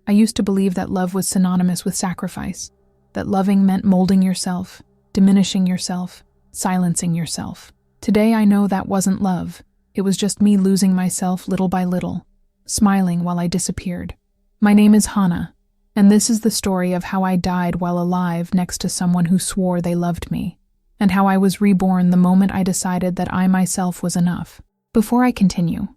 I used to believe that love was synonymous with sacrifice, that loving meant molding yourself, diminishing yourself, silencing yourself. Today I know that wasn't love. It was just me losing myself little by little, smiling while I disappeared. My name is Hana, and this is the story of how I died while alive next to someone who swore they loved me, and how I was reborn the moment I decided that I myself was enough. Before I continue,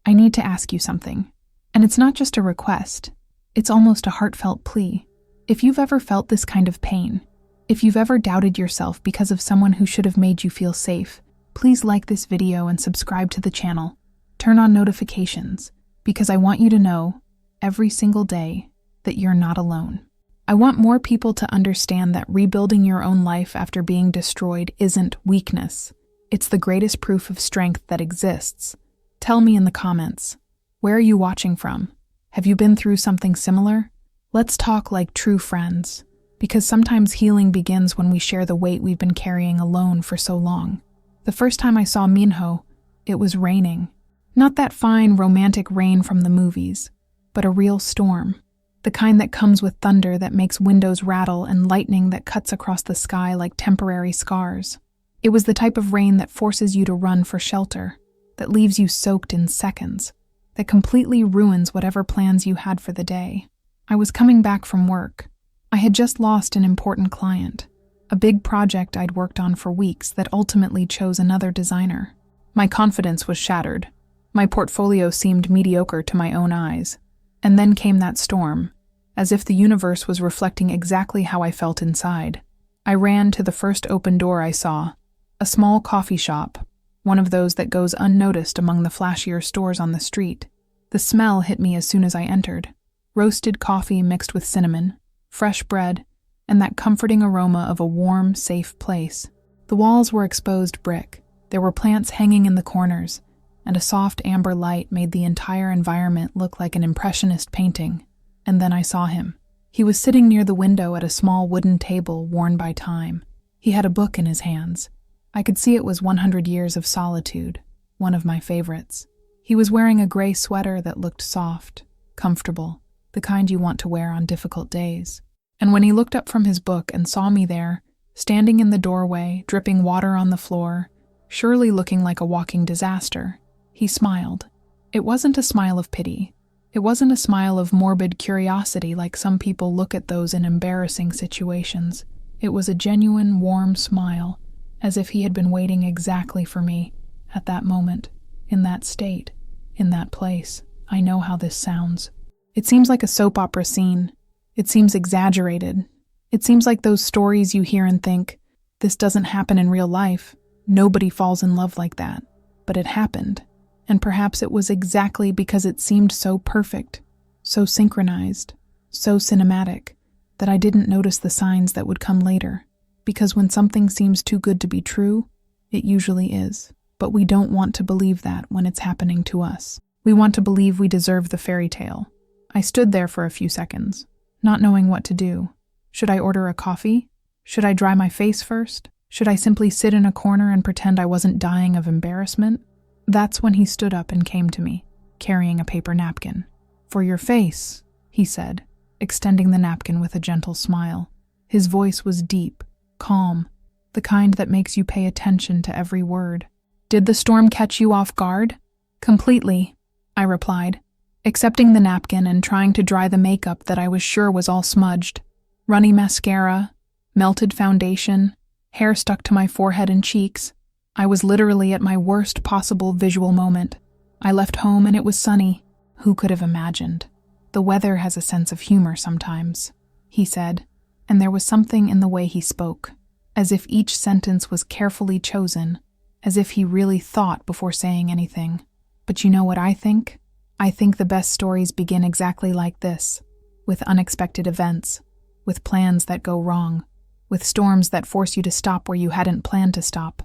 I need to ask you something. And it's not just a request, it's almost a heartfelt plea. If you've ever felt this kind of pain, if you've ever doubted yourself because of someone who should have made you feel safe, please like this video and subscribe to the channel. Turn on notifications, because I want you to know, every single day, that you're not alone. I want more people to understand that rebuilding your own life after being destroyed isn't weakness. It's the greatest proof of strength that exists. Tell me in the comments, where are you watching from? Have you been through something similar? Let's talk like true friends, because sometimes healing begins when we share the weight we've been carrying alone for so long. The first time I saw Minho, it was raining. Not that fine romantic rain from the movies, but a real storm. The kind that comes with thunder that makes windows rattle and lightning that cuts across the sky like temporary scars. It was the type of rain that forces you to run for shelter, that leaves you soaked in seconds, that completely ruins whatever plans you had for the day. I was coming back from work. I had just lost an important client, a big project I'd worked on for weeks that ultimately chose another designer. My confidence was shattered. My portfolio seemed mediocre to my own eyes. And then came that storm, as if the universe was reflecting exactly how I felt inside. I ran to the first open door I saw, a small coffee shop, one of those that goes unnoticed among the flashier stores on the street. The smell hit me as soon as I entered. Roasted coffee mixed with cinnamon, fresh bread, and that comforting aroma of a warm, safe place. The walls were exposed brick. There were plants hanging in the corners, and a soft amber light made the entire environment look like an impressionist painting. And then I saw him. He was sitting near the window at a small wooden table worn by time. He had a book in his hands. I could see it was 100 Years of Solitude, one of my favorites. He was wearing a gray sweater that looked soft, comfortable, the kind you want to wear on difficult days. And when he looked up from his book and saw me there, standing in the doorway, dripping water on the floor, surely looking like a walking disaster, he smiled. It wasn't a smile of pity. It wasn't a smile of morbid curiosity like some people look at those in embarrassing situations. It was a genuine, warm smile, as if he had been waiting exactly for me, at that moment, in that state, in that place. I know how this sounds. It seems like a soap opera scene. It seems exaggerated. It seems like those stories you hear and think, this doesn't happen in real life. Nobody falls in love like that. But it happened. And perhaps it was exactly because it seemed so perfect, so synchronized, so cinematic, that I didn't notice the signs that would come later. Because when something seems too good to be true, it usually is. But we don't want to believe that when it's happening to us. We want to believe we deserve the fairy tale. I stood there for a few seconds, not knowing what to do. Should I order a coffee? Should I dry my face first? Should I simply sit in a corner and pretend I wasn't dying of embarrassment? That's when he stood up and came to me, carrying a paper napkin. "For your face," he said, extending the napkin with a gentle smile. His voice was deep, calm, the kind that makes you pay attention to every word. "Did the storm catch you off guard?" "Completely," I replied, accepting the napkin and trying to dry the makeup that I was sure was all smudged. Runny mascara, melted foundation, hair stuck to my forehead and cheeks. I was literally at my worst possible visual moment. I left home and it was sunny. Who could have imagined? "The weather has a sense of humor sometimes," he said, and there was something in the way he spoke, as if each sentence was carefully chosen, as if he really thought before saying anything. But you know what I think? I think the best stories begin exactly like this, with unexpected events, with plans that go wrong, with storms that force you to stop where you hadn't planned to stop.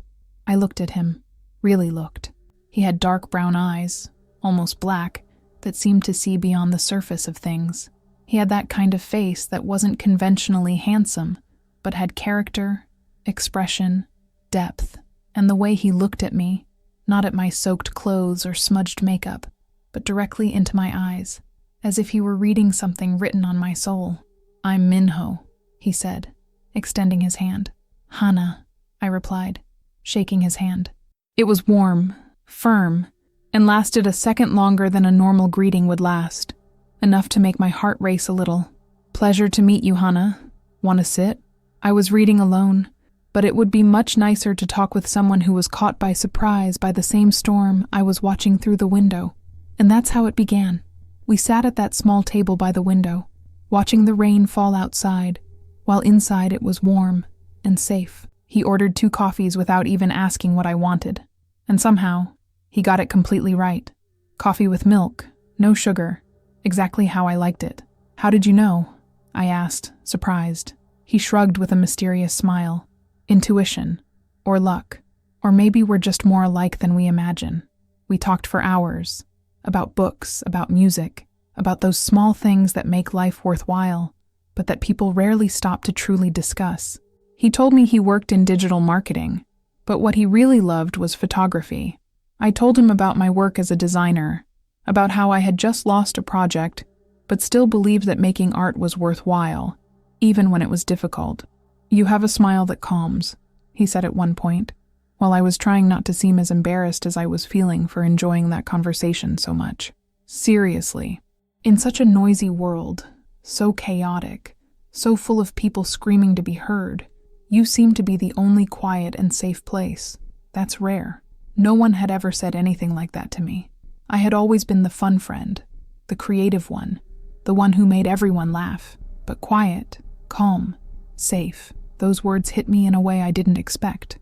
I looked at him, really looked. He had dark brown eyes, almost black, that seemed to see beyond the surface of things. He had that kind of face that wasn't conventionally handsome, but had character, expression, depth, and the way he looked at me, not at my soaked clothes or smudged makeup, but directly into my eyes. as if he were reading something written on my soul. "I'm Minho," he said, extending his hand. "Hana," I replied, shaking his hand. It was warm, firm, and lasted a second longer than a normal greeting would last, enough to make my heart race a little. "Pleasure to meet you, Hana. Want to sit?" I was reading alone, but it would be much nicer to talk with someone who was caught by surprise by the same storm I was watching through the window. And that's how it began. We sat at that small table by the window, watching the rain fall outside, while inside it was warm and safe. He ordered 2 coffees without even asking what I wanted. And somehow, he got it completely right. Coffee with milk, no sugar, exactly how I liked it. "How did you know?" I asked, surprised. He shrugged with a mysterious smile. "Intuition, or luck, or maybe we're just more alike than we imagine." We talked for hours, about books, about music, about those small things that make life worthwhile, but that people rarely stop to truly discuss. He told me he worked in digital marketing, but what he really loved was photography. I told him about my work as a designer, about how I had just lost a project, but still believed that making art was worthwhile, even when it was difficult. "You have a smile that calms," he said at one point, while I was trying not to seem as embarrassed as I was feeling for enjoying that conversation so much. Seriously, in such a noisy world, so chaotic, so full of people screaming to be heard, you seem to be the only quiet and safe place. That's rare. No one had ever said anything like that to me. I had always been the fun friend, the creative one, the one who made everyone laugh, but quiet, calm, safe. Those words hit me in a way I didn't expect.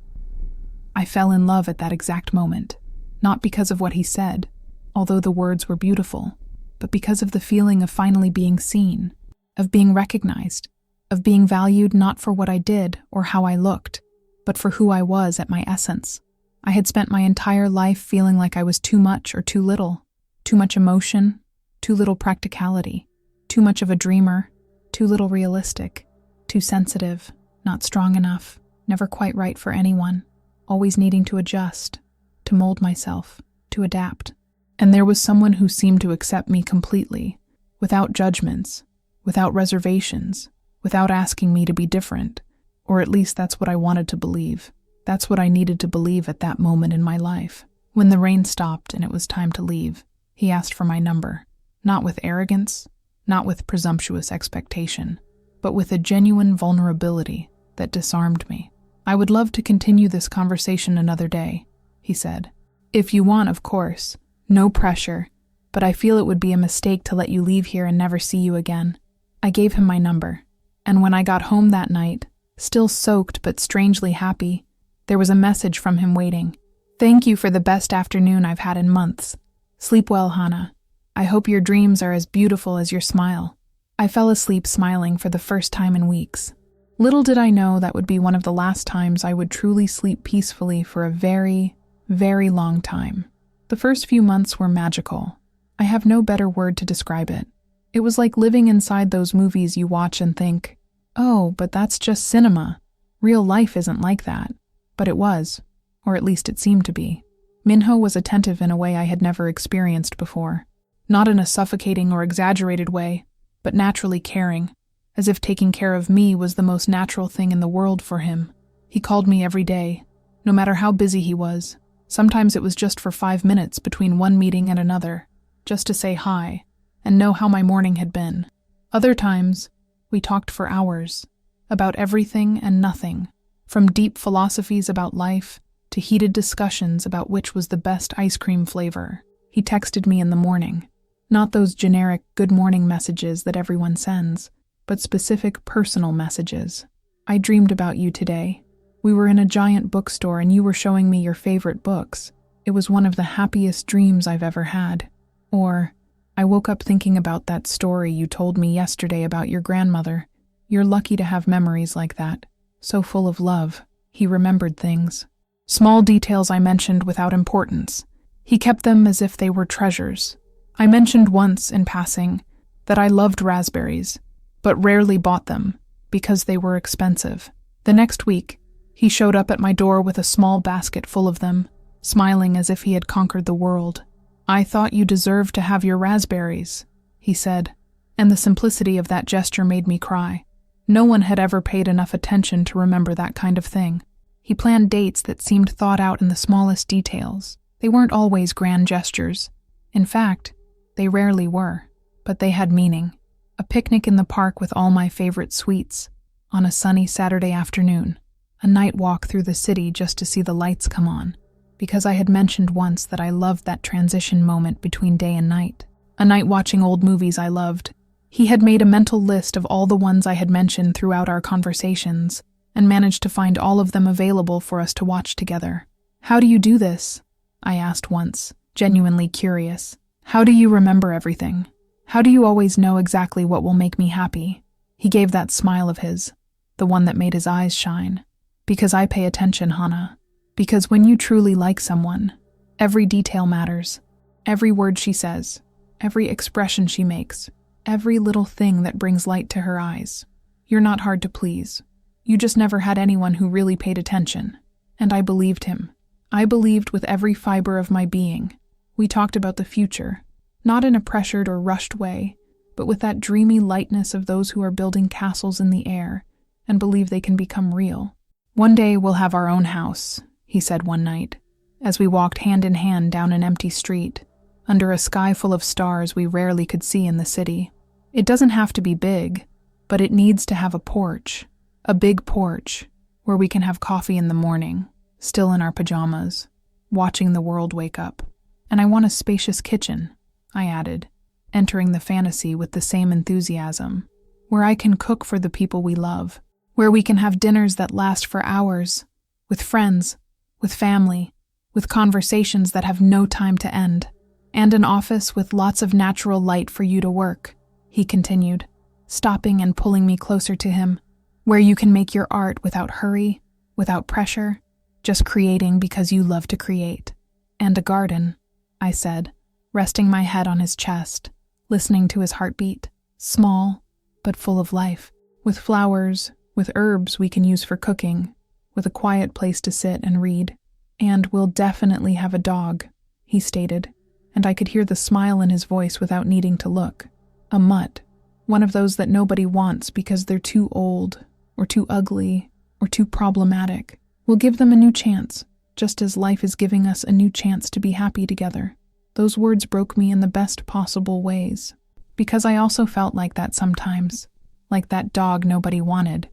I fell in love at that exact moment, not because of what he said, although the words were beautiful, but because of the feeling of finally being seen, of being recognized, of being valued not for what I did or how I looked, but for who I was at my essence. I had spent my entire life feeling like I was too much or too little, too much emotion, too little practicality, too much of a dreamer, too little realistic, too sensitive, not strong enough, never quite right for anyone, always needing to adjust, to mold myself, to adapt. And there was someone who seemed to accept me completely, without judgments, without reservations, without asking me to be different, or at least that's what I wanted to believe. That's what I needed to believe at that moment in my life. When the rain stopped and it was time to leave, he asked for my number, not with arrogance, not with presumptuous expectation, but with a genuine vulnerability that disarmed me. "I would love to continue this conversation another day," he said. "If you want, of course. No pressure, but I feel it would be a mistake to let you leave here and never see you again." I gave him my number, and when I got home that night, still soaked but strangely happy, there was a message from him waiting. "Thank you for the best afternoon I've had in months. Sleep well, Hana. I hope your dreams are as beautiful as your smile." I fell asleep smiling for the first time in weeks. Little did I know that would be one of the last times I would truly sleep peacefully for a very, very long time. The first few months were magical. I have no better word to describe it. It was like living inside those movies you watch and think, "Oh, but that's just cinema. Real life isn't like that." But it was, or at least it seemed to be. Minho was attentive in a way I had never experienced before. Not in a suffocating or exaggerated way, but naturally caring, as if taking care of me was the most natural thing in the world for him. He called me every day, no matter how busy he was. Sometimes it was just for 5 minutes between one meeting and another, just to say hi and know how my morning had been. Other times, we talked for hours, about everything and nothing, from deep philosophies about life to heated discussions about which was the best ice cream flavor. He texted me in the morning, not those generic good morning messages that everyone sends, but specific personal messages. "I dreamed about you today. We were in a giant bookstore and you were showing me your favorite books. It was one of the happiest dreams I've ever had." Or, "I woke up thinking about that story you told me yesterday about your grandmother. You're lucky to have memories like that. So full of love." He remembered things. Small details I mentioned without importance. He kept them as if they were treasures. I mentioned once, in passing, that I loved raspberries, but rarely bought them, because they were expensive. The next week, he showed up at my door with a small basket full of them, smiling as if he had conquered the world. "I thought you deserved to have your raspberries," he said, and the simplicity of that gesture made me cry. No one had ever paid enough attention to remember that kind of thing. He planned dates that seemed thought out in the smallest details. They weren't always grand gestures. In fact, they rarely were, but they had meaning. A picnic in the park with all my favorite sweets, on a sunny Saturday afternoon, a night walk through the city just to see the lights come on, because I had mentioned once that I loved that transition moment between day and night. A night watching old movies I loved. He had made a mental list of all the ones I had mentioned throughout our conversations, and managed to find all of them available for us to watch together. "How do you do this?" I asked once, genuinely curious. "How do you remember everything? How do you always know exactly what will make me happy?" He gave that smile of his, the one that made his eyes shine. "Because I pay attention, Hana. Because when you truly like someone, every detail matters. Every word she says, every expression she makes, every little thing that brings light to her eyes. You're not hard to please. You just never had anyone who really paid attention." And I believed him. I believed with every fiber of my being. We talked about the future, not in a pressured or rushed way, but with that dreamy lightness of those who are building castles in the air and believe they can become real. "One day we'll have our own house," he said one night, as we walked hand in hand down an empty street, under a sky full of stars we rarely could see in the city. "It doesn't have to be big, but it needs to have a porch. A big porch, where we can have coffee in the morning, still in our pajamas, watching the world wake up. And I want a spacious kitchen," I added, entering the fantasy with the same enthusiasm, "where I can cook for the people we love, where we can have dinners that last for hours, with friends, with family, with conversations that have no time to end, and an office with lots of natural light for you to work," he continued, stopping and pulling me closer to him, "where you can make your art without hurry, without pressure, just creating because you love to create. And a garden," I said, resting my head on his chest, listening to his heartbeat, small, but full of life, with flowers, with herbs we can use for cooking, with a quiet place to sit and read. "And we'll definitely have a dog," he stated, and I could hear the smile in his voice without needing to look. "A mutt, one of those that nobody wants because they're too old, or too ugly, or too problematic. We'll give them a new chance, just as life is giving us a new chance to be happy together." Those words broke me in the best possible ways, because I also felt like that sometimes, like that dog nobody wanted.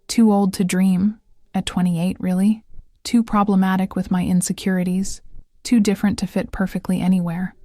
Too old to dream, at 28 really, too problematic with my insecurities, too different to fit perfectly anywhere.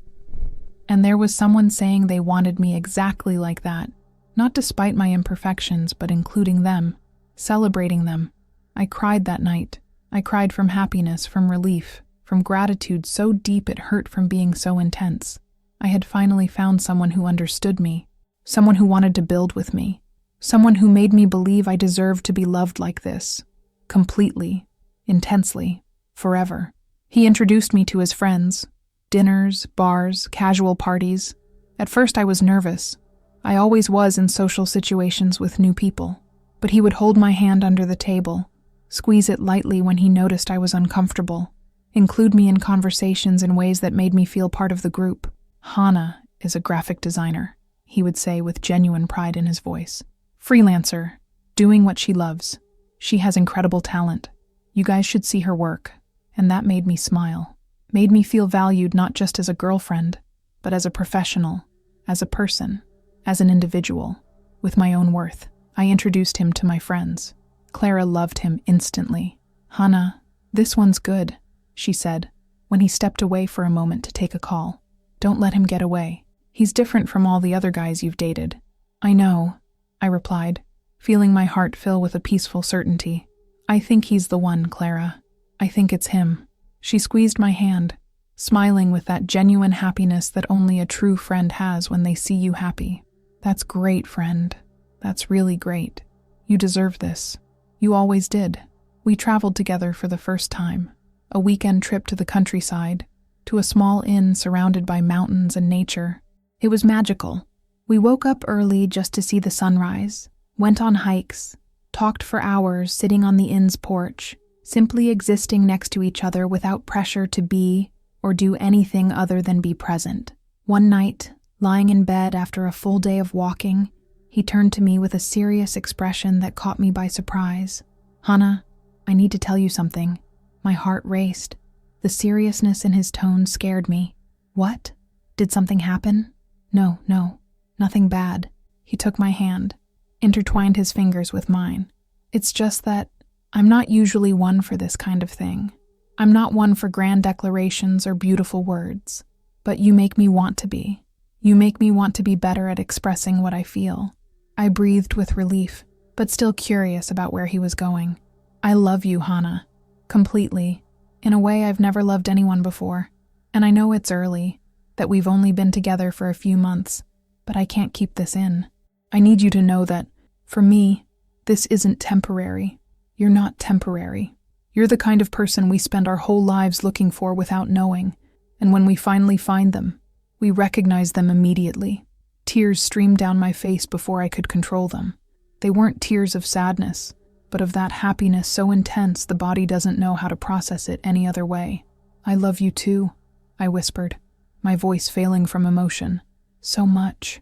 And there was someone saying they wanted me exactly like that, not despite my imperfections, but including them, celebrating them. I cried that night. I cried from happiness, from relief, from gratitude so deep it hurt from being so intense. I had finally found someone who understood me, someone who wanted to build with me, someone who made me believe I deserved to be loved like this, completely, intensely, forever. He introduced me to his friends, dinners, bars, casual parties. At first I was nervous. I always was in social situations with new people, but he would hold my hand under the table, squeeze it lightly when he noticed I was uncomfortable, include me in conversations in ways that made me feel part of the group. "Hana is a graphic designer," he would say with genuine pride in his voice. "Freelancer, doing what she loves. She has incredible talent. You guys should see her work." And that made me smile, made me feel valued not just as a girlfriend, but as a professional, as a person, as an individual, with my own worth. I introduced him to my friends. Clara loved him instantly. "Hana, this one's good," she said, when he stepped away for a moment to take a call. "Don't let him get away. He's different from all the other guys you've dated." "I know," I replied, feeling my heart fill with a peaceful certainty. "I think he's the one, Clara. I think it's him." She squeezed my hand, smiling with that genuine happiness that only a true friend has when they see you happy. "That's great, friend. That's really great. You deserve this. You always did." We traveled together for the first time, a weekend trip to the countryside, to a small inn surrounded by mountains and nature. It was magical. We woke up early just to see the sunrise, went on hikes, talked for hours sitting on the inn's porch, simply existing next to each other without pressure to be or do anything other than be present. One night, Lying in bed after a full day of walking, he turned to me with a serious expression that caught me by surprise. "Hana, I need to tell you something." My heart raced. The seriousness in his tone scared me. "What? Did something happen?" No, nothing bad." He took my hand, intertwined his fingers with mine. "It's just that I'm not usually one for this kind of thing. I'm not one for grand declarations or beautiful words. But you make me want to be. You make me want to be better at expressing what I feel." I breathed with relief, but still curious about where he was going. "I love you, Hana. Completely. In a way I've never loved anyone before. And I know it's early, that we've only been together for a few months, but I can't keep this in. I need you to know that, for me, this isn't temporary. You're not temporary. You're the kind of person we spend our whole lives looking for without knowing, and when we finally find them, we recognize them immediately." Tears streamed down my face before I could control them. They weren't tears of sadness, but of that happiness so intense the body doesn't know how to process it any other way. "I love you too," I whispered, my voice failing from emotion. So much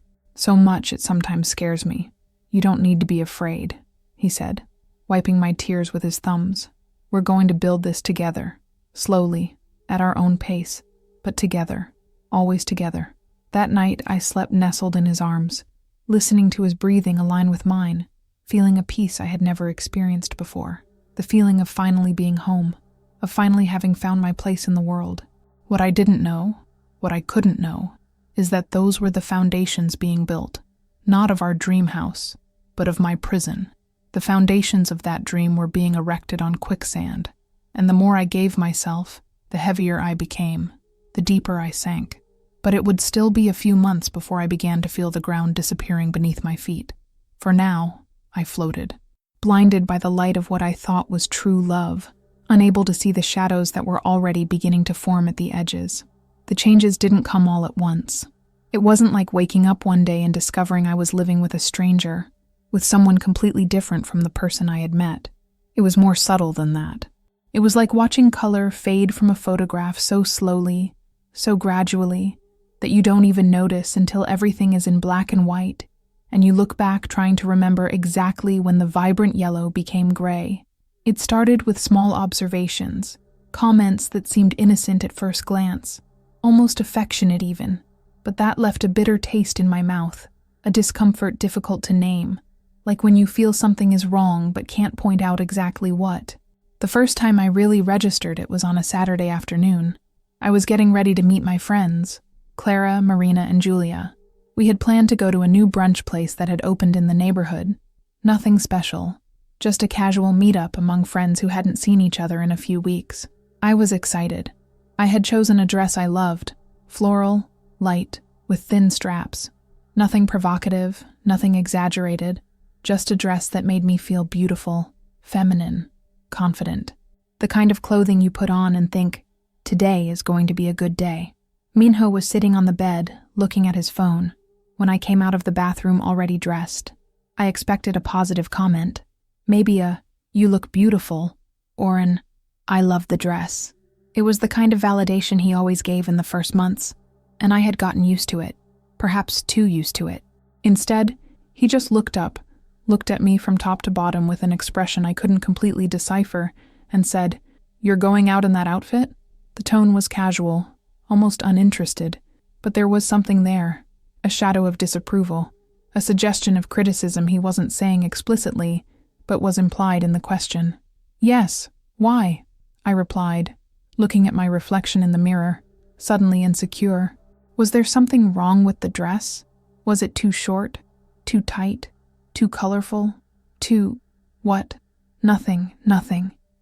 it sometimes scares me. "You don't need to be afraid," he said, wiping my tears with his thumbs. "We're going to build this together, slowly, at our own pace, but together, always together." That night I slept nestled in his arms, listening to his breathing align with mine, feeling a peace I had never experienced before, the feeling of finally being home, of finally having found my place in the world. What I didn't know, what I couldn't know, is that those were the foundations being built, not of our dream house, but of my prison. The foundations of that dream were being erected on quicksand, and the more I gave myself, the heavier I became, the deeper I sank. But it would still be a few months before I began to feel the ground disappearing beneath my feet. For now, I floated, blinded by the light of what I thought was true love, unable to see the shadows that were already beginning to form at the edges. The changes didn't come all at once. It wasn't like waking up one day and discovering I was living with a stranger, with someone completely different from the person I had met. It was more subtle than that. It was like watching color fade from a photograph so slowly, so gradually, that you don't even notice until everything is in black and white, and you look back trying to remember exactly when the vibrant yellow became gray. It started with small observations, comments that seemed innocent at first glance, almost affectionate even, but that left a bitter taste in my mouth, a discomfort difficult to name, like when you feel something is wrong but can't point out exactly what. The first time I really registered it was on a Saturday afternoon. I was getting ready to meet my friends, Clara, Marina, and Julia. We had planned to go to a new brunch place that had opened in the neighborhood. Nothing special, just a casual meetup among friends who hadn't seen each other in a few weeks. I was excited. I had chosen a dress I loved, floral, light, with thin straps. Nothing provocative, nothing exaggerated, just a dress that made me feel beautiful, feminine, confident. The kind of clothing you put on and think, today is going to be a good day. Minho was sitting on the bed, looking at his phone, when I came out of the bathroom already dressed. I expected a positive comment, maybe a, "You look beautiful," or an, "I love the dress." It was the kind of validation he always gave in the first months, and I had gotten used to it, perhaps too used to it. Instead, he just looked up, looked at me from top to bottom with an expression I couldn't completely decipher, and said, "You're going out in that outfit?" The tone was casual, almost uninterested, but there was something there, a shadow of disapproval, a suggestion of criticism he wasn't saying explicitly, but was implied in the question. "Yes, why?" I replied, looking at my reflection in the mirror, suddenly insecure. Was there something wrong with the dress? Was it too short, too tight, too colorful, too... what? Nothing,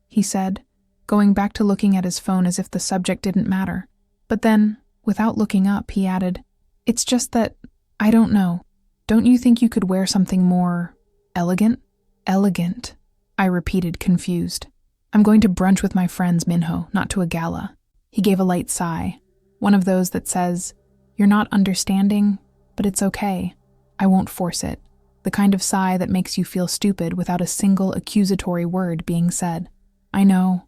he said, going back to looking at his phone as if the subject didn't matter. But then, without looking up, he added, "It's just that, I don't know. Don't you think you could wear something more... elegant?" "Elegant," I repeated, confused. "I'm going to brunch with my friends, Minho, not to a gala." He gave a light sigh, one of those that says, "You're not understanding, but it's okay. I won't force it." The kind of sigh that makes you feel stupid without a single accusatory word being said. I know.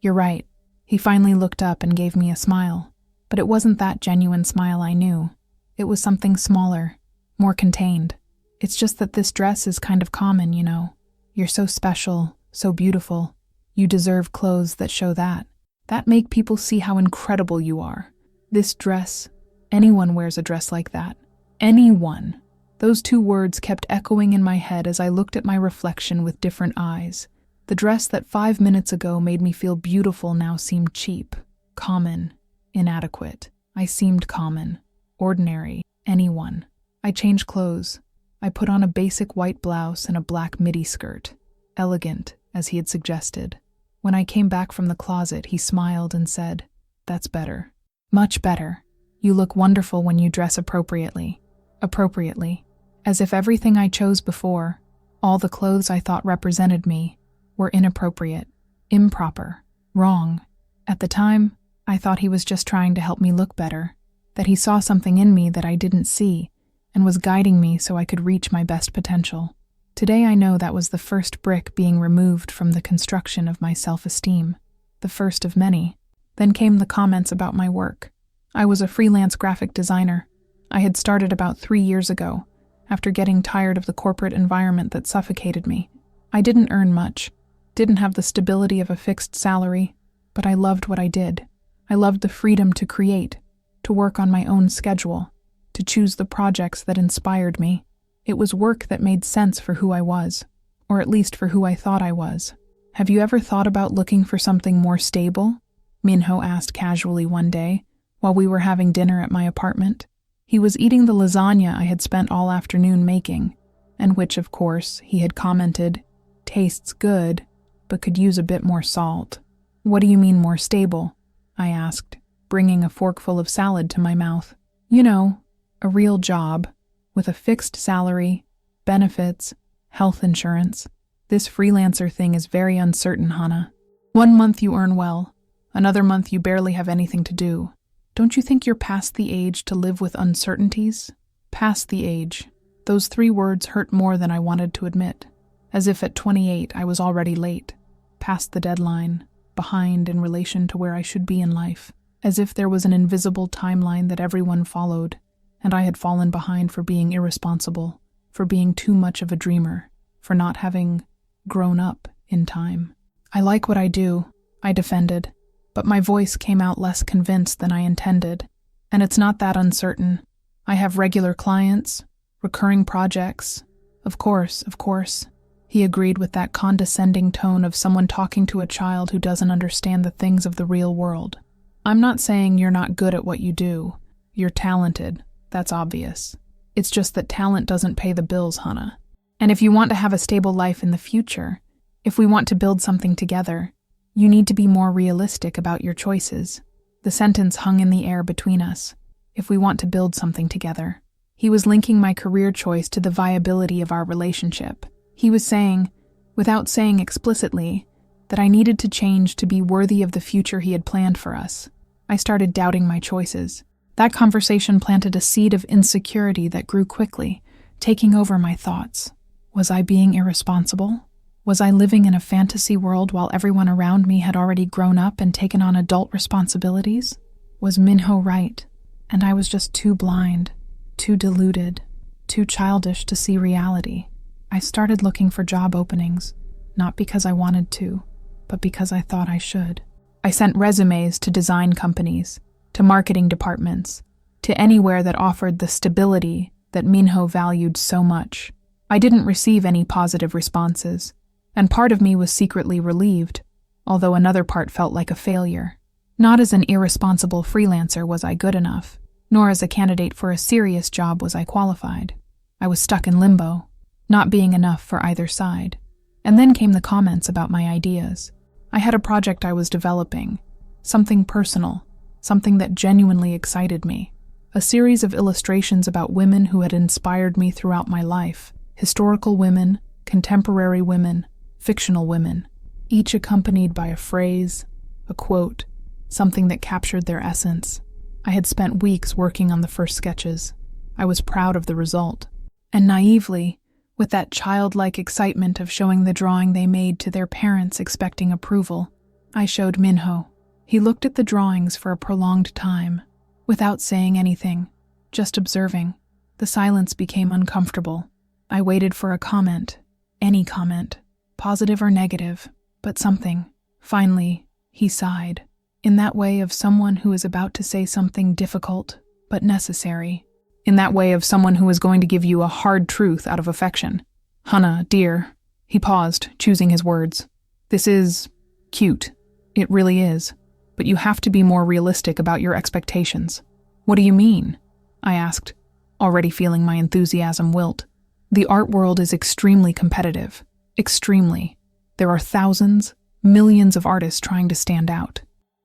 You're right." He finally looked up and gave me a smile, but it wasn't that genuine smile I knew. It was something smaller, more contained. It's just that this dress is kind of common, you know. You're so special, so beautiful. You deserve clothes that show that. That make people see how incredible you are. This dress, anyone wears a dress like that. Anyone. Those two words kept echoing in my head as I looked at my reflection with different eyes. The dress that 5 minutes ago made me feel beautiful now seemed cheap, common, inadequate. I seemed common, ordinary, anyone. I changed clothes. I put on a basic white blouse and a black midi skirt. Elegant, as he had suggested. When I came back from the closet, he smiled and said, "That's better. Much better. You look wonderful when you dress appropriately." Appropriately. As if everything I chose before, all the clothes I thought represented me, were inappropriate, improper, wrong. At the time, I thought he was just trying to help me look better, that he saw something in me that I didn't see, and was guiding me so I could reach my best potential. Today I know that was the first brick being removed from the construction of my self-esteem, the first of many. Then came the comments about my work. I was a freelance graphic designer. I had started about 3 years ago, after getting tired of the corporate environment that suffocated me. I didn't earn much, didn't have the stability of a fixed salary, but I loved what I did. I loved the freedom to create, to work on my own schedule, to choose the projects that inspired me. It was work that made sense for who I was, or at least for who I thought I was. "Have you ever thought about looking for something more stable?" Minho asked casually one day, while we were having dinner at my apartment. He was eating the lasagna I had spent all afternoon making, and which, of course, he had commented, tastes good, but could use a bit more salt. "What do you mean more stable?" I asked, bringing a forkful of salad to my mouth. "You know, a real job, with a fixed salary, benefits, health insurance. This freelancer thing is very uncertain, Hana. 1 month you earn well, another month you barely have anything to do. Don't you think you're past the age to live with uncertainties?" Past the age. Those 3 words hurt more than I wanted to admit, as if at 28 I was already late, past the deadline, behind in relation to where I should be in life, as if there was an invisible timeline that everyone followed, and I had fallen behind for being irresponsible, for being too much of a dreamer, for not having grown up in time. "I like what I do," I defended, but my voice came out less convinced than I intended. "And it's not that uncertain. I have regular clients, recurring projects. Of course, he agreed with that condescending tone of someone talking to a child who doesn't understand the things of the real world. "I'm not saying you're not good at what you do. You're talented, that's obvious. It's just that talent doesn't pay the bills, Hana. And if you want to have a stable life in the future, if we want to build something together, you need to be more realistic about your choices." The sentence hung in the air between us. If we want to build something together. He was linking my career choice to the viability of our relationship. He was saying, without saying explicitly, that I needed to change to be worthy of the future he had planned for us. I started doubting my choices. That conversation planted a seed of insecurity that grew quickly, taking over my thoughts. Was I being irresponsible? Was I living in a fantasy world while everyone around me had already grown up and taken on adult responsibilities? Was Minho right, and I was just too blind, too deluded, too childish to see reality? I started looking for job openings, not because I wanted to, but because I thought I should. I sent resumes to design companies, to marketing departments, to anywhere that offered the stability that Minho valued so much. I didn't receive any positive responses, and part of me was secretly relieved, although another part felt like a failure. Not as an irresponsible freelancer was I good enough, nor as a candidate for a serious job was I qualified. I was stuck in limbo, not being enough for either side. And then came the comments about my ideas. I had a project I was developing, something personal, something that genuinely excited me. A series of illustrations about women who had inspired me throughout my life. Historical women, contemporary women, fictional women, each accompanied by a phrase, a quote, something that captured their essence. I had spent weeks working on the first sketches. I was proud of the result. And naively, with that childlike excitement of showing the drawing they made to their parents expecting approval, I showed Minho. He looked at the drawings for a prolonged time, without saying anything, just observing. The silence became uncomfortable. I waited for a comment, any comment, positive or negative, but something. Finally, he sighed, in that way of someone who is about to say something difficult but necessary, in that way of someone who is going to give you a hard truth out of affection. Hana, dear, he paused, choosing his words. This is cute. It really is. But you have to be more realistic about your expectations. What do you mean? I asked, already feeling my enthusiasm wilt. The art world is extremely competitive. Extremely. There are thousands, millions of artists trying to stand out.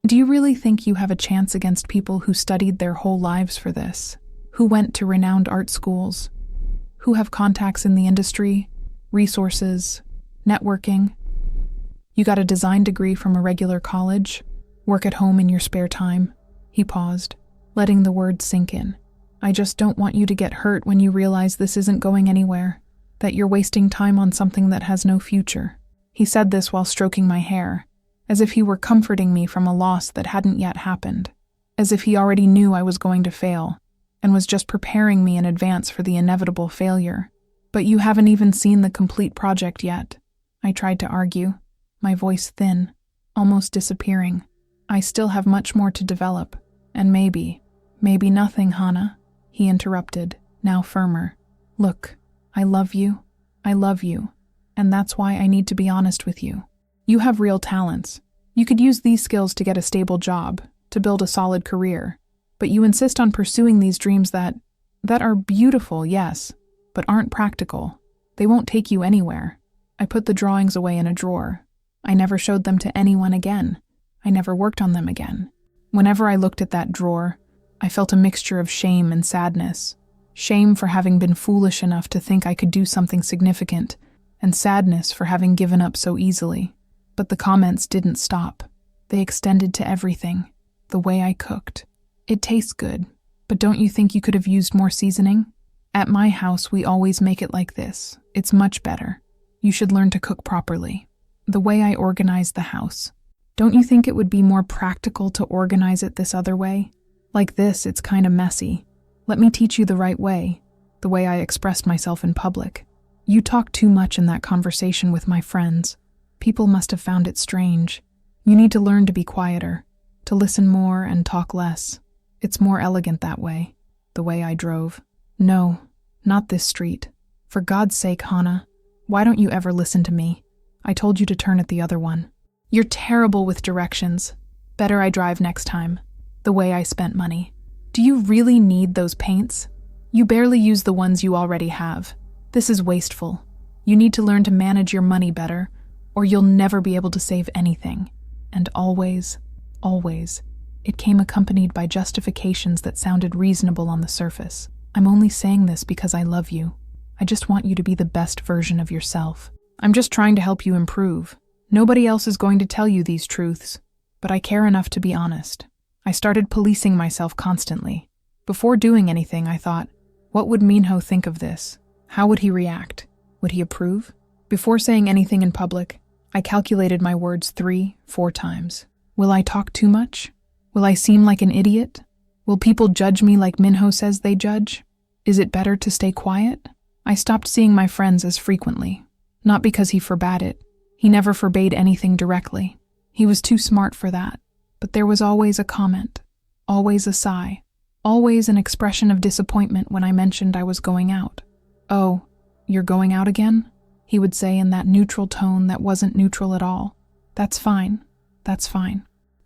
Do you really think you have a chance against people who studied their whole lives for this, who went to renowned art schools, who have contacts in the industry, resources, networking? You got a design degree from a regular college, work at home in your spare time? He paused, letting the words sink in. I just don't want you to get hurt when you realize this isn't going anywhere, that you're wasting time on something that has no future. He said this while stroking my hair, as if he were comforting me from a loss that hadn't yet happened, as if he already knew I was going to fail, and was just preparing me in advance for the inevitable failure. But you haven't even seen the complete project yet. I tried to argue, my voice thin, almost disappearing. I still have much more to develop, and maybe nothing, Hana, he interrupted, now firmer. Look, I love you, and that's why I need to be honest with you. You have real talents. You could use these skills to get a stable job, to build a solid career, but you insist on pursuing these dreams that are beautiful, yes, but aren't practical. They won't take you anywhere. I put the drawings away in a drawer. I never showed them to anyone again. I never worked on them again. Whenever I looked at that drawer, I felt a mixture of shame and sadness. Shame for having been foolish enough to think I could do something significant, and sadness for having given up so easily. But the comments didn't stop. They extended to everything. The way I cooked. It tastes good, but don't you think you could have used more seasoning? At my house, we always make it like this. It's much better. You should learn to cook properly. The way I organize the house. Don't you think it would be more practical to organize it this other way? Like this, it's kind of messy. Let me teach you the right way, the way I expressed myself in public. You talked too much in that conversation with my friends. People must have found it strange. You need to learn to be quieter, to listen more and talk less. It's more elegant that way, the way I drove. No, not this street. For God's sake, Hana, why don't you ever listen to me? I told you to turn at the other one. You're terrible with directions. Better I drive next time. The way I spent money. Do you really need those paints? You barely use the ones you already have. This is wasteful. You need to learn to manage your money better, or you'll never be able to save anything. And always, it came accompanied by justifications that sounded reasonable on the surface. I'm only saying this because I love you. I just want you to be the best version of yourself. I'm just trying to help you improve. Nobody else is going to tell you these truths, but I care enough to be honest. I started policing myself constantly. Before doing anything, I thought, what would Minho think of this? How would he react? Would he approve? Before saying anything in public, I calculated my words 3-4 times. Will I talk too much? Will I seem like an idiot? Will people judge me like Minho says they judge? Is it better to stay quiet? I stopped seeing my friends as frequently. Not because he forbade it. He never forbade anything directly. He was too smart for that. But there was always a comment, always a sigh, always an expression of disappointment when I mentioned I was going out. Oh, you're going out again? He would say in that neutral tone that wasn't neutral at all. That's fine.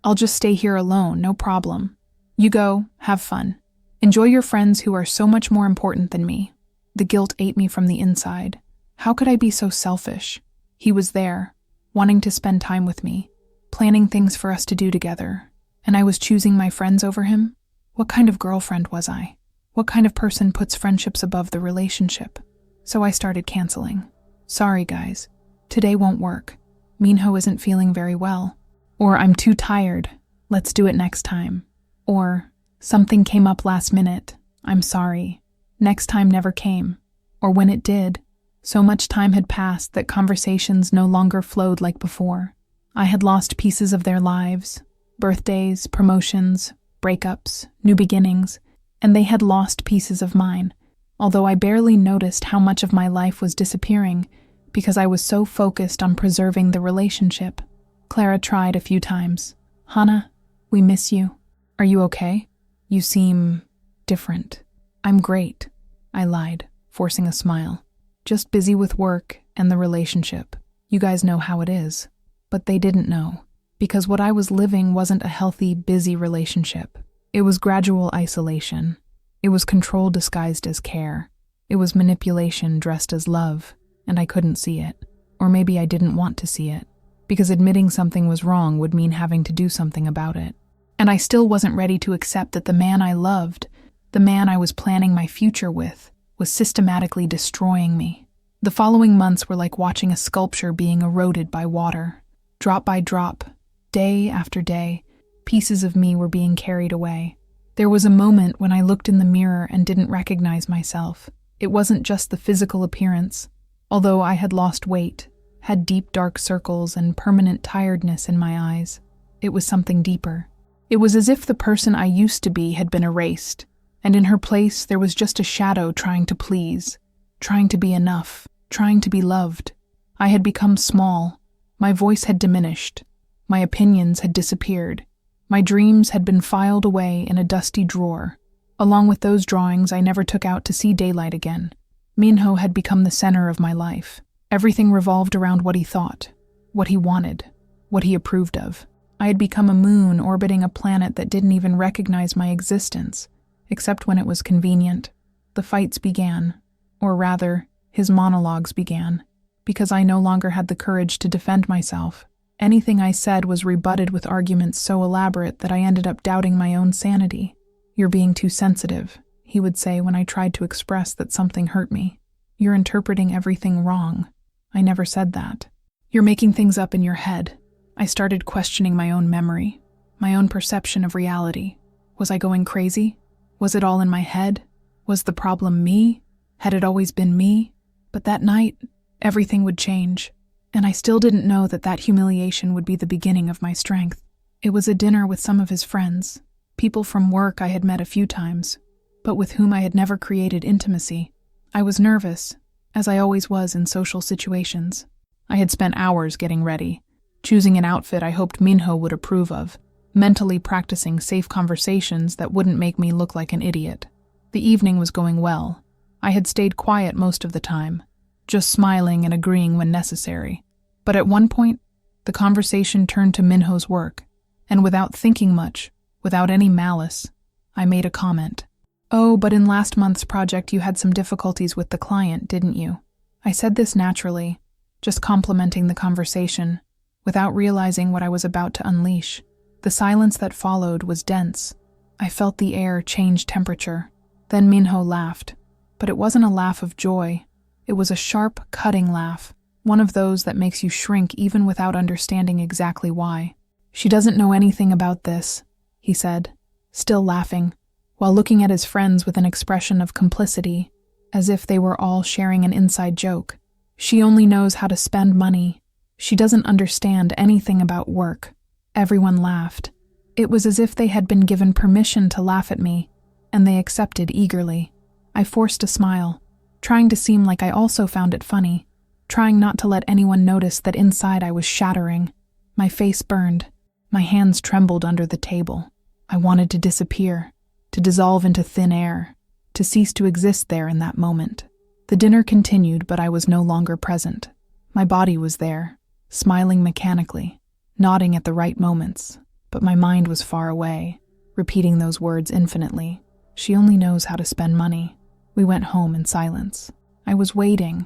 I'll just stay here alone, no problem. You go, have fun. Enjoy your friends who are so much more important than me. The guilt ate me from the inside. How could I be so selfish? He was there, wanting to spend time with me, planning things for us to do together, and I was choosing my friends over him? What kind of girlfriend was I? What kind of person puts friendships above the relationship? So I started canceling. Sorry, guys. Today won't work. Minho isn't feeling very well. Or I'm too tired. Let's do it next time. Or something came up last minute. I'm sorry. Next time never came. Or when it did, so much time had passed that conversations no longer flowed like before. I had lost pieces of their lives, birthdays, promotions, breakups, new beginnings, and they had lost pieces of mine, although I barely noticed how much of my life was disappearing because I was so focused on preserving the relationship. Clara tried a few times. "Hana, we miss you. Are you okay? You seem different." "I'm great," I lied, forcing a smile. "Just busy with work and the relationship. You guys know how it is." But they didn't know, because what I was living wasn't a healthy, busy relationship. It was gradual isolation. It was control disguised as care. It was manipulation dressed as love, and I couldn't see it. Or maybe I didn't want to see it, because admitting something was wrong would mean having to do something about it. And I still wasn't ready to accept that the man I loved, the man I was planning my future with, was systematically destroying me. The following months were like watching a sculpture being eroded by water. Drop by drop, day after day, pieces of me were being carried away. There was a moment when I looked in the mirror and didn't recognize myself. It wasn't just the physical appearance. Although I had lost weight, had deep dark circles and permanent tiredness in my eyes, it was something deeper. It was as if the person I used to be had been erased, and in her place there was just a shadow trying to please, trying to be enough, trying to be loved. I had become small. My voice had diminished. My opinions had disappeared. My dreams had been filed away in a dusty drawer. Along with those drawings I never took out to see daylight again. Minho had become the center of my life. Everything revolved around what he thought, what he wanted, what he approved of. I had become a moon orbiting a planet that didn't even recognize my existence, except when it was convenient. The fights began, or rather, his monologues began, because I no longer had the courage to defend myself. Anything I said was rebutted with arguments so elaborate that I ended up doubting my own sanity. "You're being too sensitive," he would say when I tried to express that something hurt me. "You're interpreting everything wrong." I never said that. "You're making things up in your head." I started questioning my own memory, my own perception of reality. Was I going crazy? Was it all in my head? Was the problem me? Had it always been me? But that night, everything would change. And I still didn't know that that humiliation would be the beginning of my strength. It was a dinner with some of his friends, people from work I had met a few times, but with whom I had never created intimacy. I was nervous, as I always was in social situations. I had spent hours getting ready, choosing an outfit I hoped Minho would approve of, mentally practicing safe conversations that wouldn't make me look like an idiot. The evening was going well. I had stayed quiet most of the time, just smiling and agreeing when necessary. But at one point, the conversation turned to Minho's work, and without thinking much, without any malice, I made a comment. "Oh, but in last month's project you had some difficulties with the client, didn't you?" I said this naturally, just complimenting the conversation, without realizing what I was about to unleash. The silence that followed was dense. I felt the air change temperature. Then Minho laughed, but it wasn't a laugh of joy. It was a sharp, cutting laugh, one of those that makes you shrink even without understanding exactly why. "She doesn't know anything about this," he said, still laughing, while looking at his friends with an expression of complicity, as if they were all sharing an inside joke. "She only knows how to spend money. She doesn't understand anything about work." Everyone laughed. It was as if they had been given permission to laugh at me, and they accepted eagerly. I forced a smile, trying to seem like I also found it funny, trying not to let anyone notice that inside I was shattering. My face burned. My hands trembled under the table. I wanted to disappear, to dissolve into thin air, to cease to exist there in that moment. The dinner continued, but I was no longer present. My body was there, smiling mechanically, nodding at the right moments, but my mind was far away, repeating those words infinitely. "She only knows how to spend money." We went home in silence. I was waiting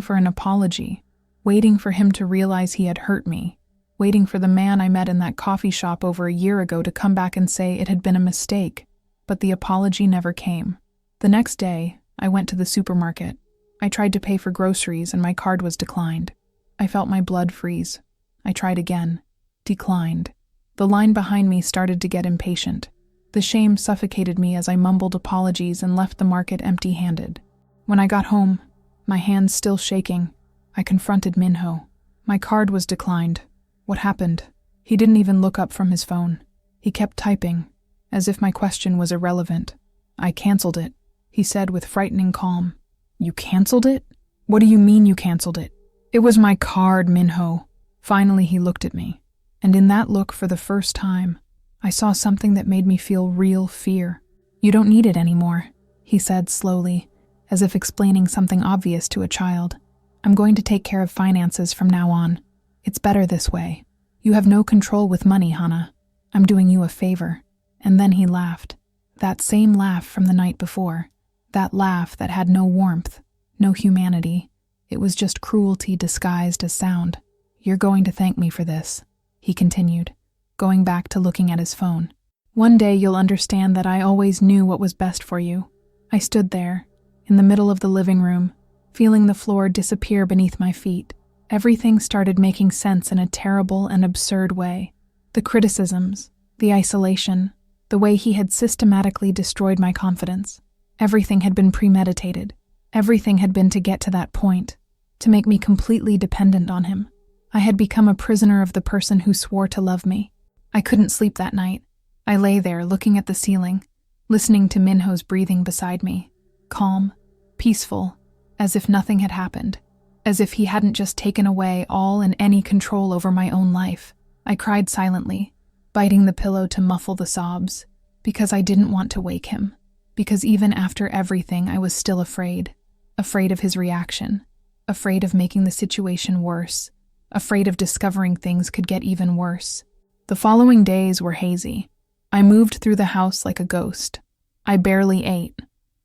for an apology, waiting for him to realize he had hurt me, waiting for the man I met in that coffee shop over a year ago to come back and say it had been a mistake, but the apology never came. The next day, I went to the supermarket. I tried to pay for groceries and my card was declined. I felt my blood freeze. I tried again. Declined. The line behind me started to get impatient. The shame suffocated me as I mumbled apologies and left the market empty-handed. When I got home, my hands still shaking, I confronted Minho. My card was declined. What happened? He didn't even look up from his phone. He kept typing, as if my question was irrelevant. I canceled it, he said with frightening calm. You canceled it? What do you mean you canceled it? It was my card, Minho. Finally, he looked at me, and in that look, for the first time, I saw something that made me feel real fear. You don't need it anymore, he said slowly, as if explaining something obvious to a child. I'm going to take care of finances from now on. It's better this way. You have no control with money, Hana. I'm doing you a favor. And then he laughed. That same laugh from the night before. That laugh that had no warmth, no humanity. It was just cruelty disguised as sound. You're going to thank me for this, he continued, going back to looking at his phone. One day you'll understand that I always knew what was best for you. I stood there, in the middle of the living room, feeling the floor disappear beneath my feet. Everything started making sense in a terrible and absurd way. The criticisms, the isolation, the way he had systematically destroyed my confidence. Everything had been premeditated. Everything had been to get to that point, to make me completely dependent on him. I had become a prisoner of the person who swore to love me. I couldn't sleep that night. I lay there looking at the ceiling, listening to Minho's breathing beside me, calm, peaceful, as if nothing had happened, as if he hadn't just taken away all and any control over my own life. I cried silently, biting the pillow to muffle the sobs, because I didn't want to wake him, because even after everything I was still afraid of his reaction, afraid of making the situation worse, afraid of discovering things could get even worse. The following days were hazy. I moved through the house like a ghost. I barely ate,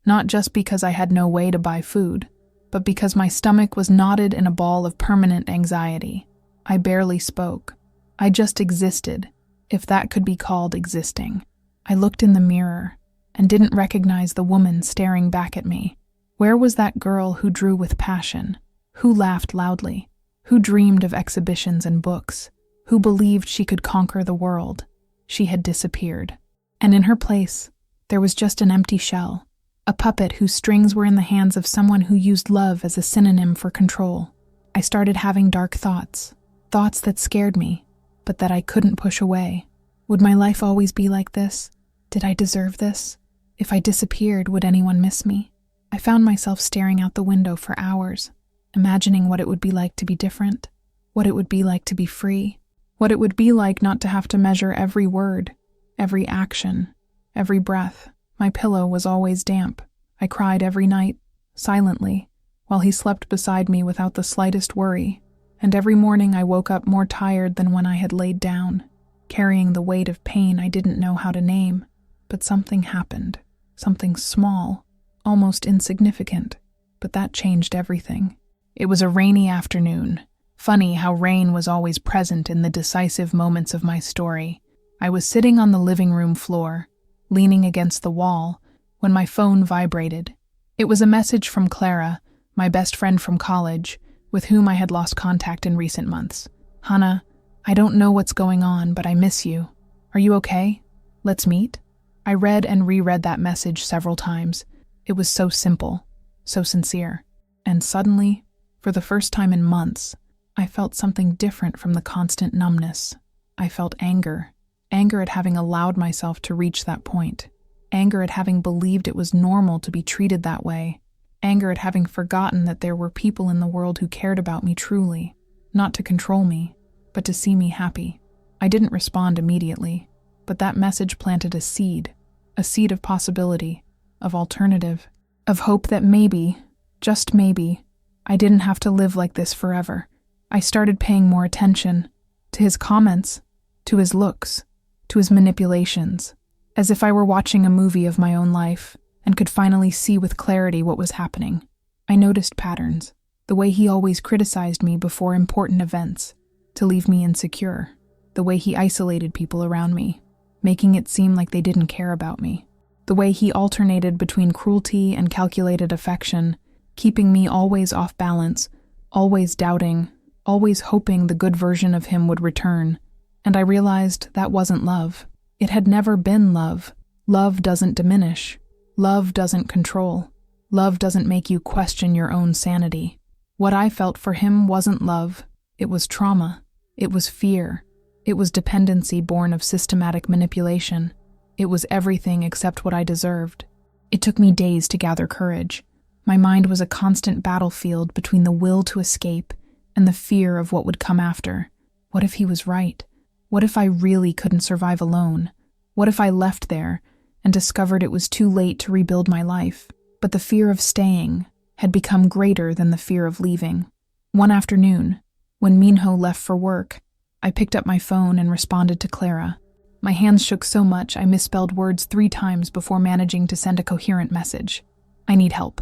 not just because I had no way to buy food, but because my stomach was knotted in a ball of permanent anxiety. I barely spoke. I just existed, if that could be called existing. I looked in the mirror and didn't recognize the woman staring back at me. Where was that girl who drew with passion, who laughed loudly, who dreamed of exhibitions and books, who believed she could conquer the world? She had disappeared. And in her place, there was just an empty shell, a puppet whose strings were in the hands of someone who used love as a synonym for control. I started having dark thoughts, thoughts that scared me, but that I couldn't push away. Would my life always be like this? Did I deserve this? If I disappeared, would anyone miss me? I found myself staring out the window for hours, imagining what it would be like to be different, what it would be like to be free, what it would be like not to have to measure every word, every action, every breath. My pillow was always damp. I cried every night, silently, while he slept beside me without the slightest worry, and every morning I woke up more tired than when I had laid down, carrying the weight of pain I didn't know how to name. But something happened, something small, almost insignificant, but that changed everything. It was a rainy afternoon. Funny how rain was always present in the decisive moments of my story. I was sitting on the living room floor, leaning against the wall, when my phone vibrated. It was a message from Clara, my best friend from college, with whom I had lost contact in recent months. Hana, I don't know what's going on, but I miss you. Are you okay? Let's meet? I read and reread that message several times. It was so simple, so sincere. And suddenly, for the first time in months, I felt something different from the constant numbness. I felt anger. Anger at having allowed myself to reach that point. Anger at having believed it was normal to be treated that way. Anger at having forgotten that there were people in the world who cared about me truly, not to control me, but to see me happy. I didn't respond immediately, but that message planted a seed of possibility, of alternative, of hope that maybe, just maybe, I didn't have to live like this forever. I started paying more attention to his comments, to his looks, to his manipulations, as if I were watching a movie of my own life and could finally see with clarity what was happening. I noticed patterns, the way he always criticized me before important events, to leave me insecure, the way he isolated people around me, making it seem like they didn't care about me, the way he alternated between cruelty and calculated affection, keeping me always off balance, always doubting, always hoping the good version of him would return. And I realized that wasn't love. It had never been love. Love doesn't diminish. Love doesn't control. Love doesn't make you question your own sanity. What I felt for him wasn't love. It was trauma. It was fear. It was dependency born of systematic manipulation. It was everything except what I deserved. It took me days to gather courage. My mind was a constant battlefield between the will to escape and the fear of what would come after. What if he was right? What if I really couldn't survive alone? What if I left there and discovered it was too late to rebuild my life? But the fear of staying had become greater than the fear of leaving. One afternoon, when Minho left for work, I picked up my phone and responded to Clara. My hands shook so much I misspelled words 3 times before managing to send a coherent message. I need help.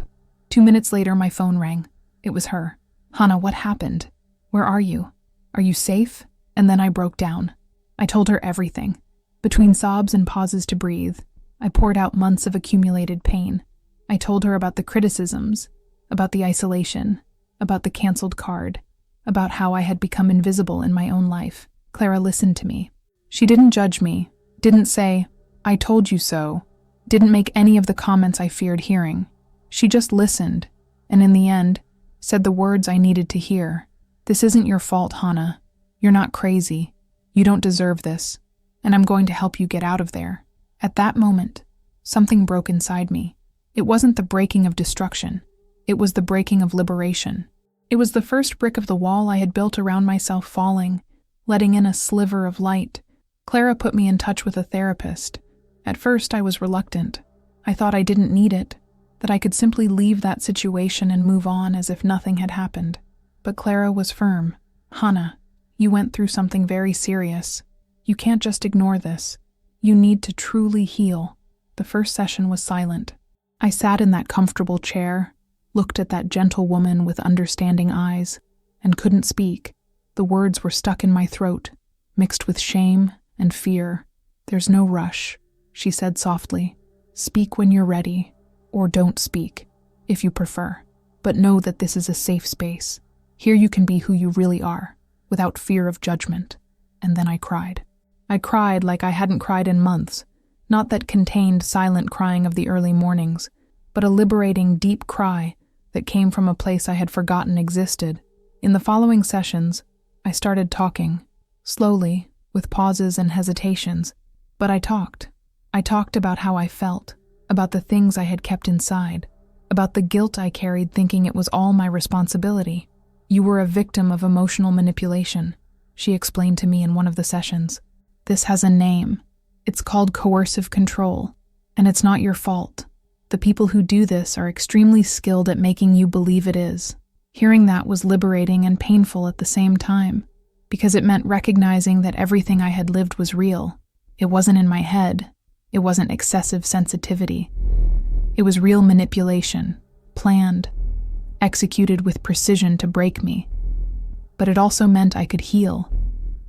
2 minutes later, my phone rang. It was her. Hana, what happened? Where are you? Are you safe? And then I broke down. I told her everything. Between sobs and pauses to breathe, I poured out months of accumulated pain. I told her about the criticisms, about the isolation, about the canceled card, about how I had become invisible in my own life. Clara listened to me. She didn't judge me, didn't say, "I told you so," didn't make any of the comments I feared hearing. She just listened, and in the end, said the words I needed to hear. "This isn't your fault, Hana. You're not crazy. You don't deserve this, and I'm going to help you get out of there." At that moment, something broke inside me. It wasn't the breaking of destruction. It was the breaking of liberation. It was the first brick of the wall I had built around myself falling, letting in a sliver of light. Clara put me in touch with a therapist. At first, I was reluctant. I thought I didn't need it, that I could simply leave that situation and move on as if nothing had happened. But Clara was firm. "Hana, you went through something very serious. You can't just ignore this. You need to truly heal." The first session was silent. I sat in that comfortable chair, looked at that gentle woman with understanding eyes, and couldn't speak. The words were stuck in my throat, mixed with shame and fear. "There's no rush," she said softly. "Speak when you're ready, or don't speak, if you prefer. But know that this is a safe space. Here you can be who you really are, without fear of judgment." And then I cried. I cried like I hadn't cried in months, not that contained, silent crying of the early mornings, but a liberating, deep cry that came from a place I had forgotten existed. In the following sessions, I started talking, slowly, with pauses and hesitations, but I talked. I talked about how I felt, about the things I had kept inside, about the guilt I carried thinking it was all my responsibility. "You were a victim of emotional manipulation," she explained to me in one of the sessions. "This has a name. It's called coercive control, and it's not your fault. The people who do this are extremely skilled at making you believe it is." Hearing that was liberating and painful at the same time, because it meant recognizing that everything I had lived was real. It wasn't in my head. It wasn't excessive sensitivity. It was real manipulation, planned, executed with precision to break me. But it also meant I could heal,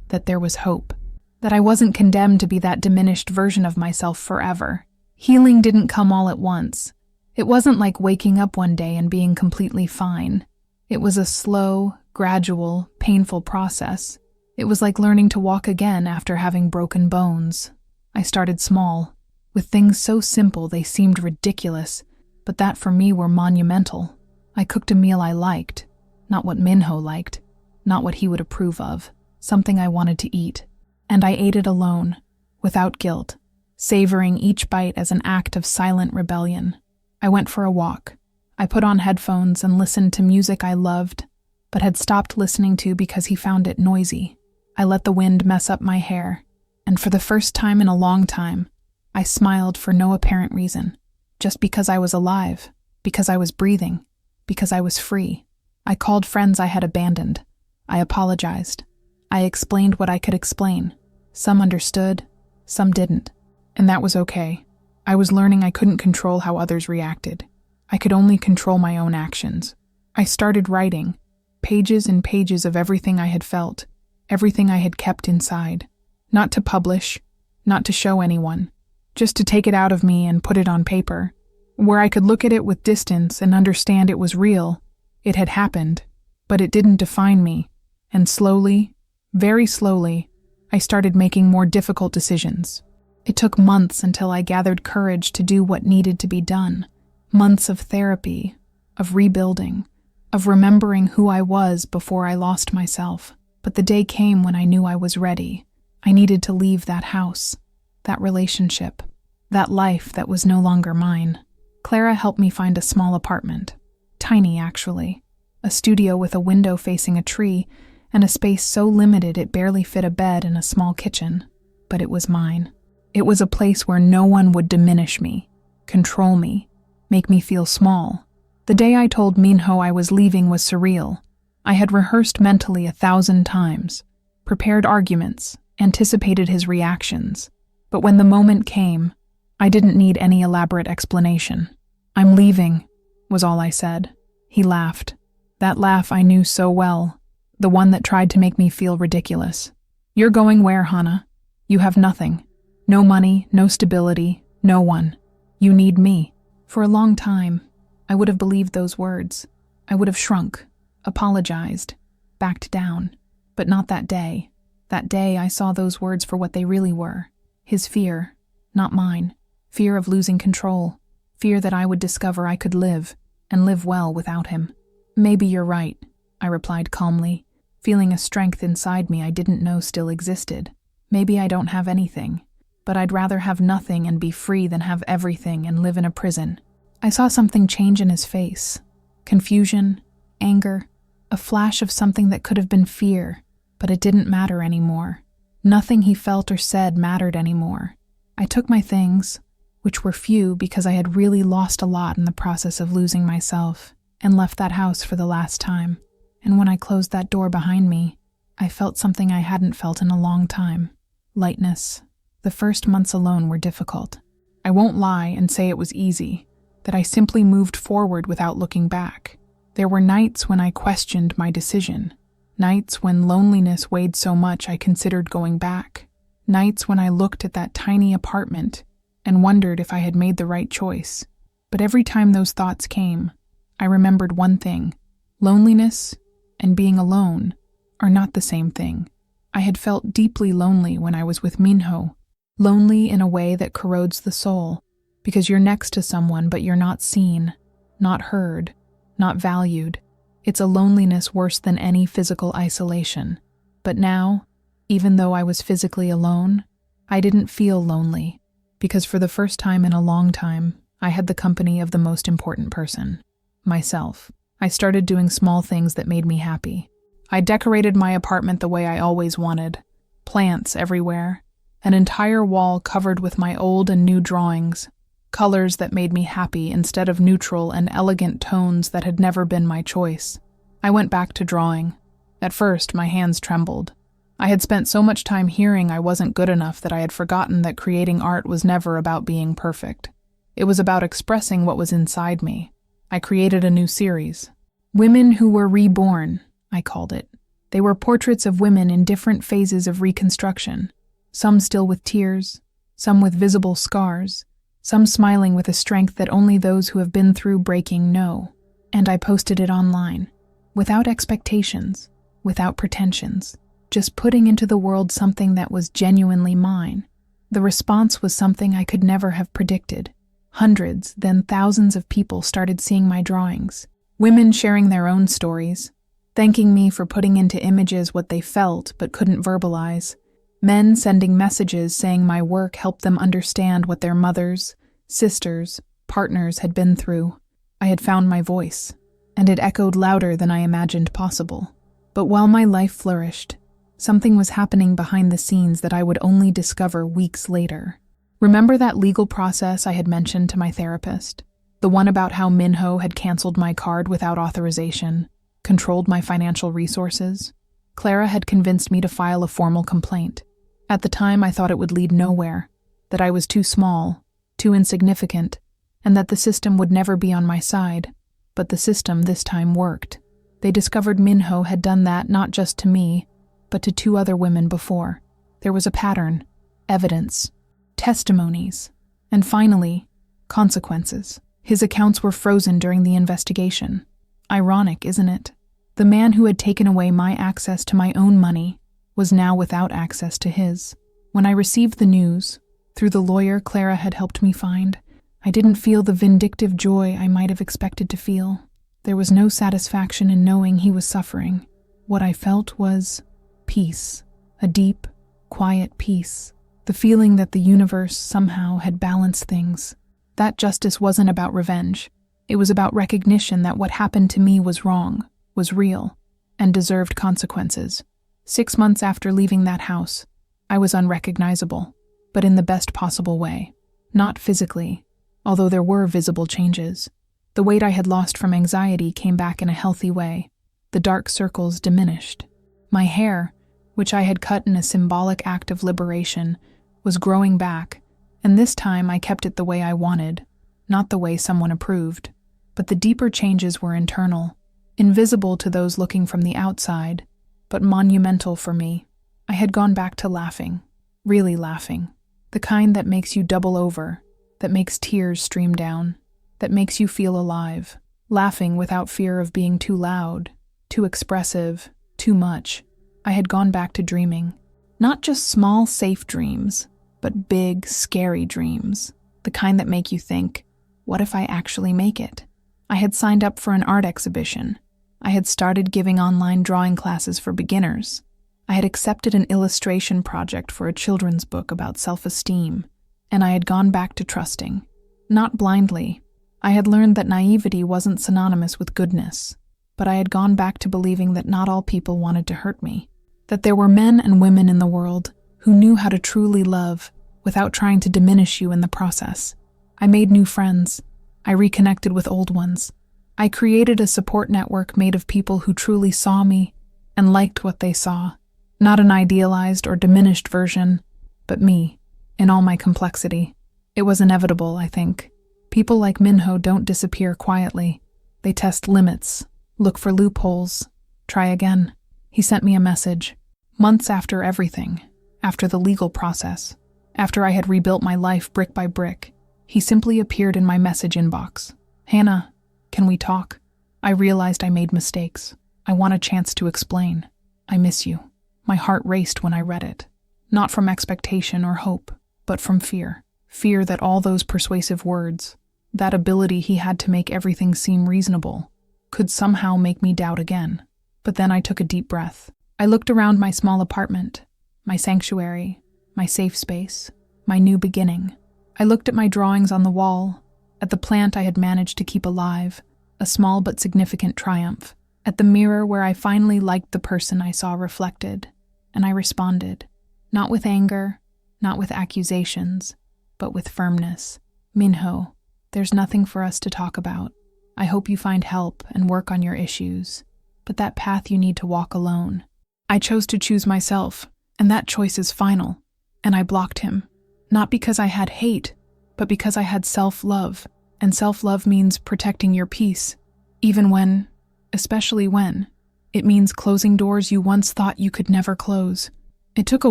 that there was hope, that I wasn't condemned to be that diminished version of myself forever. Healing didn't come all at once. It wasn't like waking up one day and being completely fine. It was a slow, gradual, painful process. It was like learning to walk again after having broken bones. I started small, with things so simple they seemed ridiculous, but that for me were monumental. I cooked a meal I liked, not what Minho liked, not what he would approve of, something I wanted to eat. And I ate it alone, without guilt, savoring each bite as an act of silent rebellion. I went for a walk. I put on headphones and listened to music I loved, but had stopped listening to because he found it noisy. I let the wind mess up my hair, and for the first time in a long time, I smiled for no apparent reason, just because I was alive, because I was breathing, because I was free. I called friends I had abandoned. I apologized. I explained what I could explain. Some understood, some didn't, and that was okay. I was learning I couldn't control how others reacted. I could only control my own actions. I started writing, pages and pages of everything I had felt, everything I had kept inside. Not to publish, not to show anyone, just to take it out of me and put it on paper, where I could look at it with distance and understand it was real. It had happened, but it didn't define me, and slowly, very slowly, I started making more difficult decisions. It took months until I gathered courage to do what needed to be done. Months of therapy, of rebuilding, of remembering who I was before I lost myself. But the day came when I knew I was ready. I needed to leave that house, that relationship, that life that was no longer mine. Clara helped me find a small apartment. Tiny, actually. A studio with a window facing a tree, and a space so limited it barely fit a bed and a small kitchen. But it was mine. It was a place where no one would diminish me, control me, make me feel small. The day I told Minho I was leaving was surreal. I had rehearsed mentally 1,000 times, prepared arguments, anticipated his reactions. But when the moment came, I didn't need any elaborate explanation. "I'm leaving," was all I said. He laughed. That laugh I knew so well, the one that tried to make me feel ridiculous. "You're going where, Hana? You have nothing. No money, no stability, no one. You need me." For a long time, I would have believed those words. I would have shrunk, apologized, backed down. But not that day. That day I saw those words for what they really were. His fear, not mine. Fear of losing control. Fear that I would discover I could live, and live well without him. "Maybe you're right," I replied calmly, feeling a strength inside me I didn't know still existed. "Maybe I don't have anything, but I'd rather have nothing and be free than have everything and live in a prison." I saw something change in his face. Confusion, anger, a flash of something that could have been fear, but it didn't matter anymore. Nothing he felt or said mattered anymore. I took my things, which were few because I had really lost a lot in the process of losing myself, and left that house for the last time. And when I closed that door behind me, I felt something I hadn't felt in a long time. Lightness. The first months alone were difficult. I won't lie and say it was easy, that I simply moved forward without looking back. There were nights when I questioned my decision. Nights when loneliness weighed so much I considered going back. Nights when I looked at that tiny apartment and wondered if I had made the right choice. But every time those thoughts came, I remembered one thing. Loneliness and being alone are not the same thing. I had felt deeply lonely when I was with Minho. Lonely in a way that corrodes the soul, because you're next to someone but you're not seen, not heard, not valued. It's a loneliness worse than any physical isolation. But now, even though I was physically alone, I didn't feel lonely, because for the first time in a long time, I had the company of the most important person, myself. I started doing small things that made me happy. I decorated my apartment the way I always wanted. Plants everywhere. An entire wall covered with my old and new drawings. Colors that made me happy instead of neutral and elegant tones that had never been my choice. I went back to drawing. At first, my hands trembled. I had spent so much time hearing I wasn't good enough that I had forgotten that creating art was never about being perfect. It was about expressing what was inside me. I created a new series. Women Who Were Reborn, I called it. They were portraits of women in different phases of reconstruction. Some still with tears, some with visible scars, some smiling with a strength that only those who have been through breaking know. And I posted it online, without expectations, without pretensions, just putting into the world something that was genuinely mine. The response was something I could never have predicted. Hundreds, then thousands of people started seeing my drawings. Women sharing their own stories, thanking me for putting into images what they felt but couldn't verbalize. Men sending messages saying my work helped them understand what their mothers, sisters, partners had been through. I had found my voice, and it echoed louder than I imagined possible. But while my life flourished, something was happening behind the scenes that I would only discover weeks later. Remember that legal process I had mentioned to my therapist? The one about how Minho had canceled my card without authorization, controlled my financial resources? Clara had convinced me to file a formal complaint. At the time, I thought it would lead nowhere, that I was too small, too insignificant, and that the system would never be on my side. But the system this time worked. They discovered Minho had done that not just to me, but to 2 other women before. There was a pattern, evidence, testimonies, and finally, consequences. His accounts were frozen during the investigation. Ironic, isn't it? The man who had taken away my access to my own money was now without access to his. When I received the news, through the lawyer Clara had helped me find, I didn't feel the vindictive joy I might have expected to feel. There was no satisfaction in knowing he was suffering. What I felt was peace, a deep, quiet peace, the feeling that the universe somehow had balanced things, That justice wasn't about revenge. It was about recognition that what happened to me was wrong, was real, and deserved consequences. 6 months after leaving that house, I was unrecognizable, but in the best possible way. Not physically, although there were visible changes. The weight I had lost from anxiety came back in a healthy way. The dark circles diminished. My hair, which I had cut in a symbolic act of liberation, was growing back, and this time I kept it the way I wanted, not the way someone approved. But the deeper changes were internal, invisible to those looking from the outside, but monumental for me. I had gone back to laughing, really laughing, the kind that makes you double over, that makes tears stream down, that makes you feel alive, laughing without fear of being too loud, too expressive, too much. I had gone back to dreaming, not just small, safe dreams, but big, scary dreams, the kind that make you think, what if I actually make it? I had signed up for an art exhibition. I had started giving online drawing classes for beginners. I had accepted an illustration project for a children's book about self-esteem, and I had gone back to trusting. Not blindly. I had learned that naivety wasn't synonymous with goodness, but I had gone back to believing that not all people wanted to hurt me, that there were men and women in the world who knew how to truly love without trying to diminish you in the process. I made new friends. I reconnected with old ones. I created a support network made of people who truly saw me and liked what they saw. Not an idealized or diminished version, but me, in all my complexity. It was inevitable, I think. People like Minho don't disappear quietly. They test limits, look for loopholes, try again. He sent me a message. Months after everything, after the legal process, after I had rebuilt my life brick by brick, he simply appeared in my message inbox. Hana, can we talk? I realized I made mistakes. I want a chance to explain. I miss you. My heart raced when I read it. Not from expectation or hope, but from fear. Fear that all those persuasive words, that ability he had to make everything seem reasonable, could somehow make me doubt again. But then I took a deep breath. I looked around my small apartment, my sanctuary, my safe space, my new beginning. I looked at my drawings on the wall, at the plant I had managed to keep alive, a small but significant triumph, at the mirror where I finally liked the person I saw reflected, and I responded, not with anger, not with accusations, but with firmness. Minho, there's nothing for us to talk about. I hope you find help and work on your issues, but that path you need to walk alone. I chose to choose myself, and that choice is final, and I blocked him. Not because I had hate, but because I had self-love, and self-love means protecting your peace, even when, especially when, it means closing doors you once thought you could never close. It took a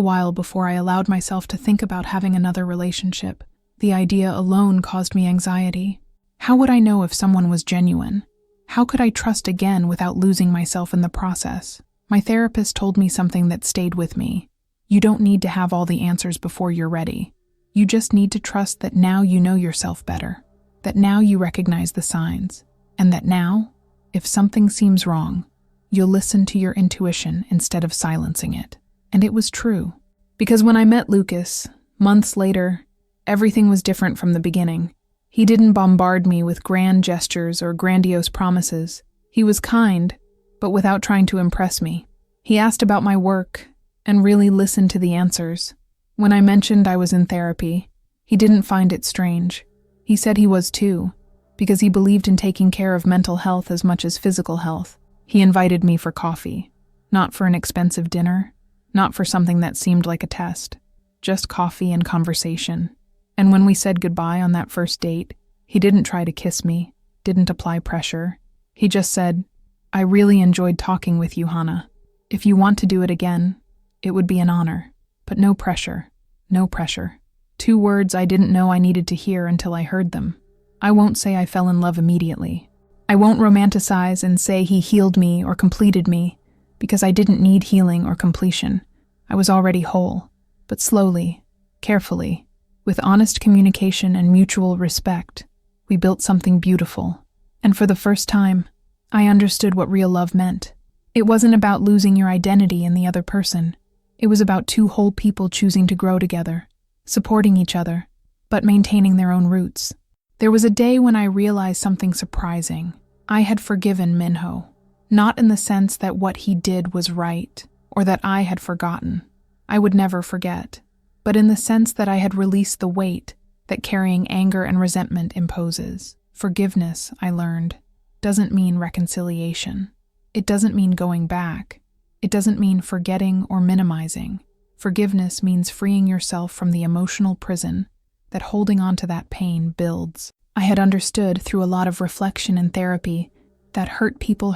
while before I allowed myself to think about having another relationship. The idea alone caused me anxiety. How would I know if someone was genuine? How could I trust again without losing myself in the process? My therapist told me something that stayed with me. You don't need to have all the answers before you're ready. You just need to trust that now you know yourself better, that now you recognize the signs, and that now, if something seems wrong, you'll listen to your intuition instead of silencing it. And it was true. Because when I met Lucas, months later, everything was different from the beginning. He didn't bombard me with grand gestures or grandiose promises. He was kind, but without trying to impress me. He asked about my work and really listened to the answers. When I mentioned I was in therapy, he didn't find it strange. He said he was too, because he believed in taking care of mental health as much as physical health. He invited me for coffee, not for an expensive dinner, not for something that seemed like a test, just coffee and conversation. And when we said goodbye on that first date, he didn't try to kiss me, didn't apply pressure. He just said, I really enjoyed talking with you, Hana. If you want to do it again, it would be an honor. But no pressure, no pressure. 2 words I didn't know I needed to hear until I heard them. I won't say I fell in love immediately. I won't romanticize and say he healed me or completed me, because I didn't need healing or completion. I was already whole. But slowly, carefully, with honest communication and mutual respect, we built something beautiful. And for the first time, I understood what real love meant. It wasn't about losing your identity in the other person. It was about 2 whole people choosing to grow together, supporting each other, but maintaining their own roots. There was a day when I realized something surprising. I had forgiven Minho, not in the sense that what he did was right, or that I had forgotten. I would never forget, but in the sense that I had released the weight that carrying anger and resentment imposes. Forgiveness, I learned, doesn't mean reconciliation. It doesn't mean going back. It doesn't mean forgetting or minimizing. Forgiveness means freeing yourself from the emotional prison that holding on to that pain builds. I had understood through a lot of reflection and therapy that hurt people,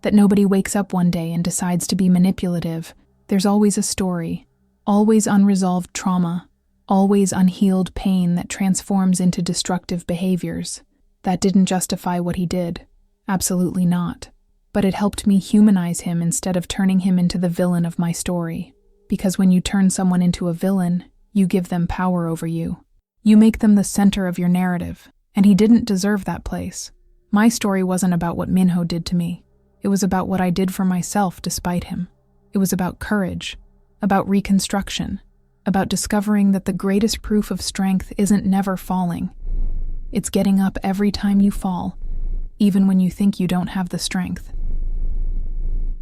that nobody wakes up one day and decides to be manipulative. There's always a story, always unresolved trauma, always unhealed pain that transforms into destructive behaviors. That didn't justify what he did. Absolutely not. But it helped me humanize him instead of turning him into the villain of my story. Because when you turn someone into a villain, you give them power over you. You make them the center of your narrative, and he didn't deserve that place. My story wasn't about what Minho did to me. It was about what I did for myself despite him. It was about courage, about reconstruction, about discovering that the greatest proof of strength isn't never falling. It's getting up every time you fall, even when you think you don't have the strength.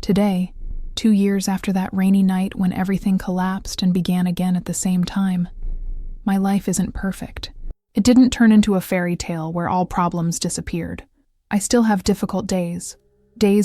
Today, 2 years after that rainy night when everything collapsed and began again at the same time, my life isn't perfect. It didn't turn into a fairy tale where all problems disappeared. I still have difficult days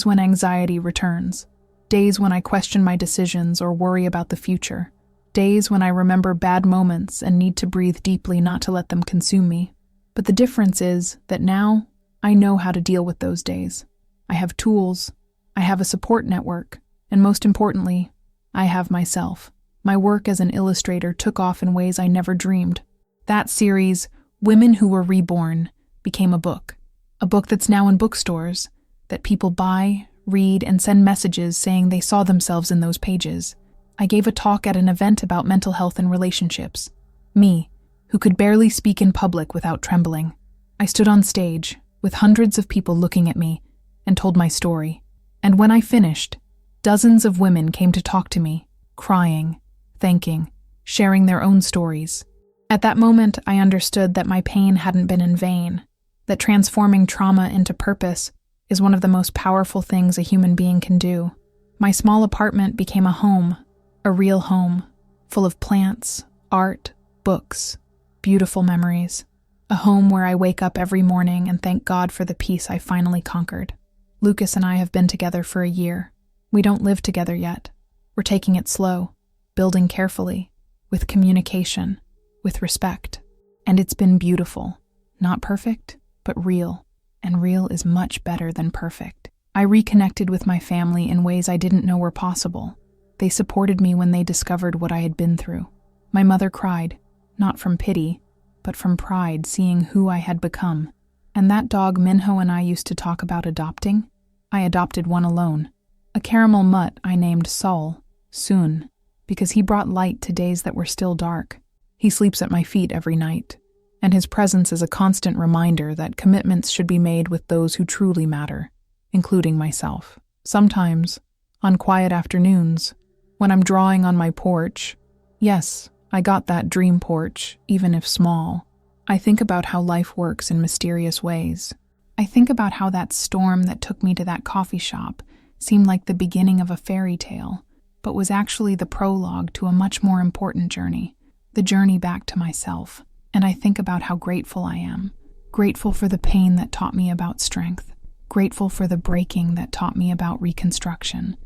when anxiety returns, days when I question my decisions or worry about the future, days when I remember bad moments and need to breathe deeply not to let them consume me. But the difference is that now I know how to deal with those days. I have tools, I have a support network, and most importantly, I have myself. My work as an illustrator took off in ways I never dreamed. That series, Women Who Were Reborn, became a book that's now in bookstores, that people buy, read, and send messages saying they saw themselves in those pages. I gave a talk at an event about mental health and relationships. Me, who could barely speak in public without trembling. I stood on stage, with hundreds of people looking at me, and told my story. And when I finished, dozens of women came to talk to me, crying, thanking, sharing their own stories. At that moment, I understood that my pain hadn't been in vain, that transforming trauma into purpose is one of the most powerful things a human being can do. My small apartment became a home, a real home, full of plants, art, books, beautiful memories. A home where I wake up every morning and thank God for the peace I finally conquered. Lucas and I have been together for a year. We don't live together yet. We're taking it slow, building carefully, with communication, with respect. And it's been beautiful. Not perfect, but real. And real is much better than perfect. I reconnected with my family in ways I didn't know were possible. They supported me when they discovered what I had been through. My mother cried, not from pity, but from pride seeing who I had become. And that dog Minho and I used to talk about adopting, I adopted one alone. A caramel mutt I named Saul, soon, because he brought light to days that were still dark. He sleeps at my feet every night, and his presence is a constant reminder that commitments should be made with those who truly matter, including myself. Sometimes, on quiet afternoons, when I'm drawing on my porch, yes, I got that dream porch, even if small, I think about how life works in mysterious ways. I think about how that storm that took me to that coffee shop seemed like the beginning of a fairy tale, but was actually the prologue to a much more important journey, the journey back to myself. And I think about how grateful I am. Grateful for the pain that taught me about strength. Grateful for the breaking that taught me about reconstruction.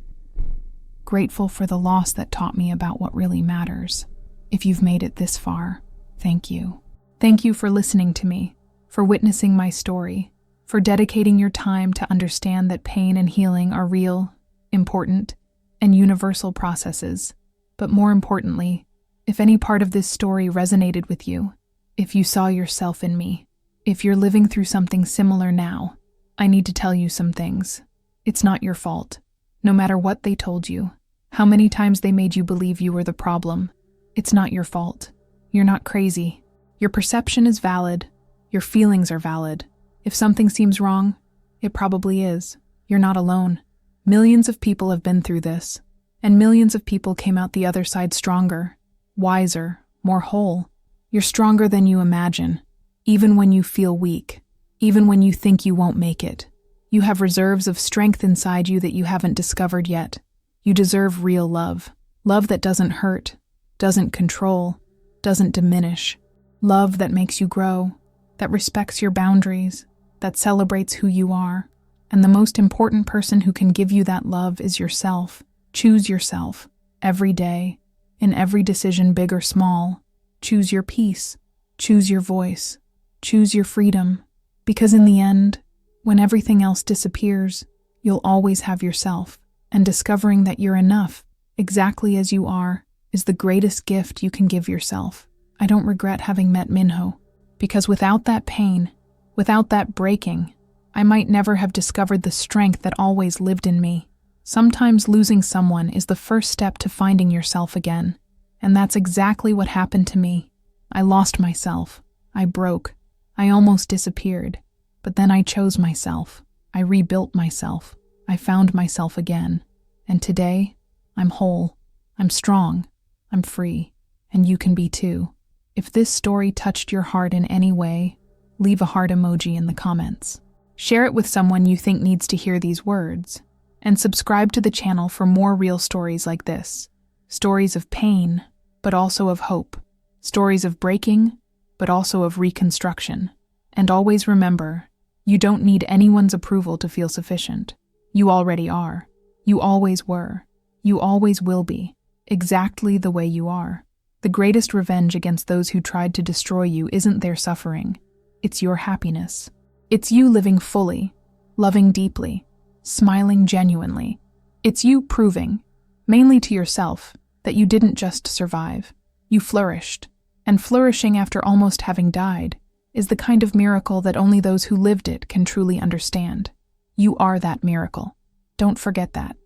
Grateful for the loss that taught me about what really matters. If you've made it this far, thank you. Thank you for listening to me, for witnessing my story, for dedicating your time to understand that pain and healing are real, important, and universal processes. But more importantly, if any part of this story resonated with you, if you saw yourself in me, if you're living through something similar now, I need to tell you some things. It's not your fault. No matter what they told you, how many times they made you believe you were the problem, it's not your fault. You're not crazy. Your perception is valid. Your feelings are valid. If something seems wrong, it probably is. You're not alone. Millions of people have been through this, and millions of people came out the other side stronger, wiser, more whole. You're stronger than you imagine, even when you feel weak, even when you think you won't make it. You have reserves of strength inside you that you haven't discovered yet. You deserve real love. Love that doesn't hurt, doesn't control, doesn't diminish. Love that makes you grow, that respects your boundaries, that celebrates who you are. And the most important person who can give you that love is yourself. Choose yourself, every day, in every decision, big or small. Choose your peace, choose your voice, choose your freedom. Because in the end, when everything else disappears, you'll always have yourself. And discovering that you're enough, exactly as you are, is the greatest gift you can give yourself. I don't regret having met Minho, because without that pain, without that breaking, I might never have discovered the strength that always lived in me. Sometimes losing someone is the first step to finding yourself again, and that's exactly what happened to me. I lost myself. I broke. I almost disappeared. But then I chose myself. I rebuilt myself. I found myself again. And today, I'm whole. I'm strong. I'm free. And you can be too. If this story touched your heart in any way, leave a heart emoji in the comments. Share it with someone you think needs to hear these words. And subscribe to the channel for more real stories like this. Stories of pain, but also of hope. Stories of breaking, but also of reconstruction. And always remember, you don't need anyone's approval to feel sufficient. You already are. You always were. You always will be. Exactly the way you are. The greatest revenge against those who tried to destroy you isn't their suffering. It's your happiness. It's you living fully, loving deeply, smiling genuinely. It's you proving, mainly to yourself, that you didn't just survive. You flourished. And flourishing after almost having died is the kind of miracle that only those who lived it can truly understand. You are that miracle. Don't forget that.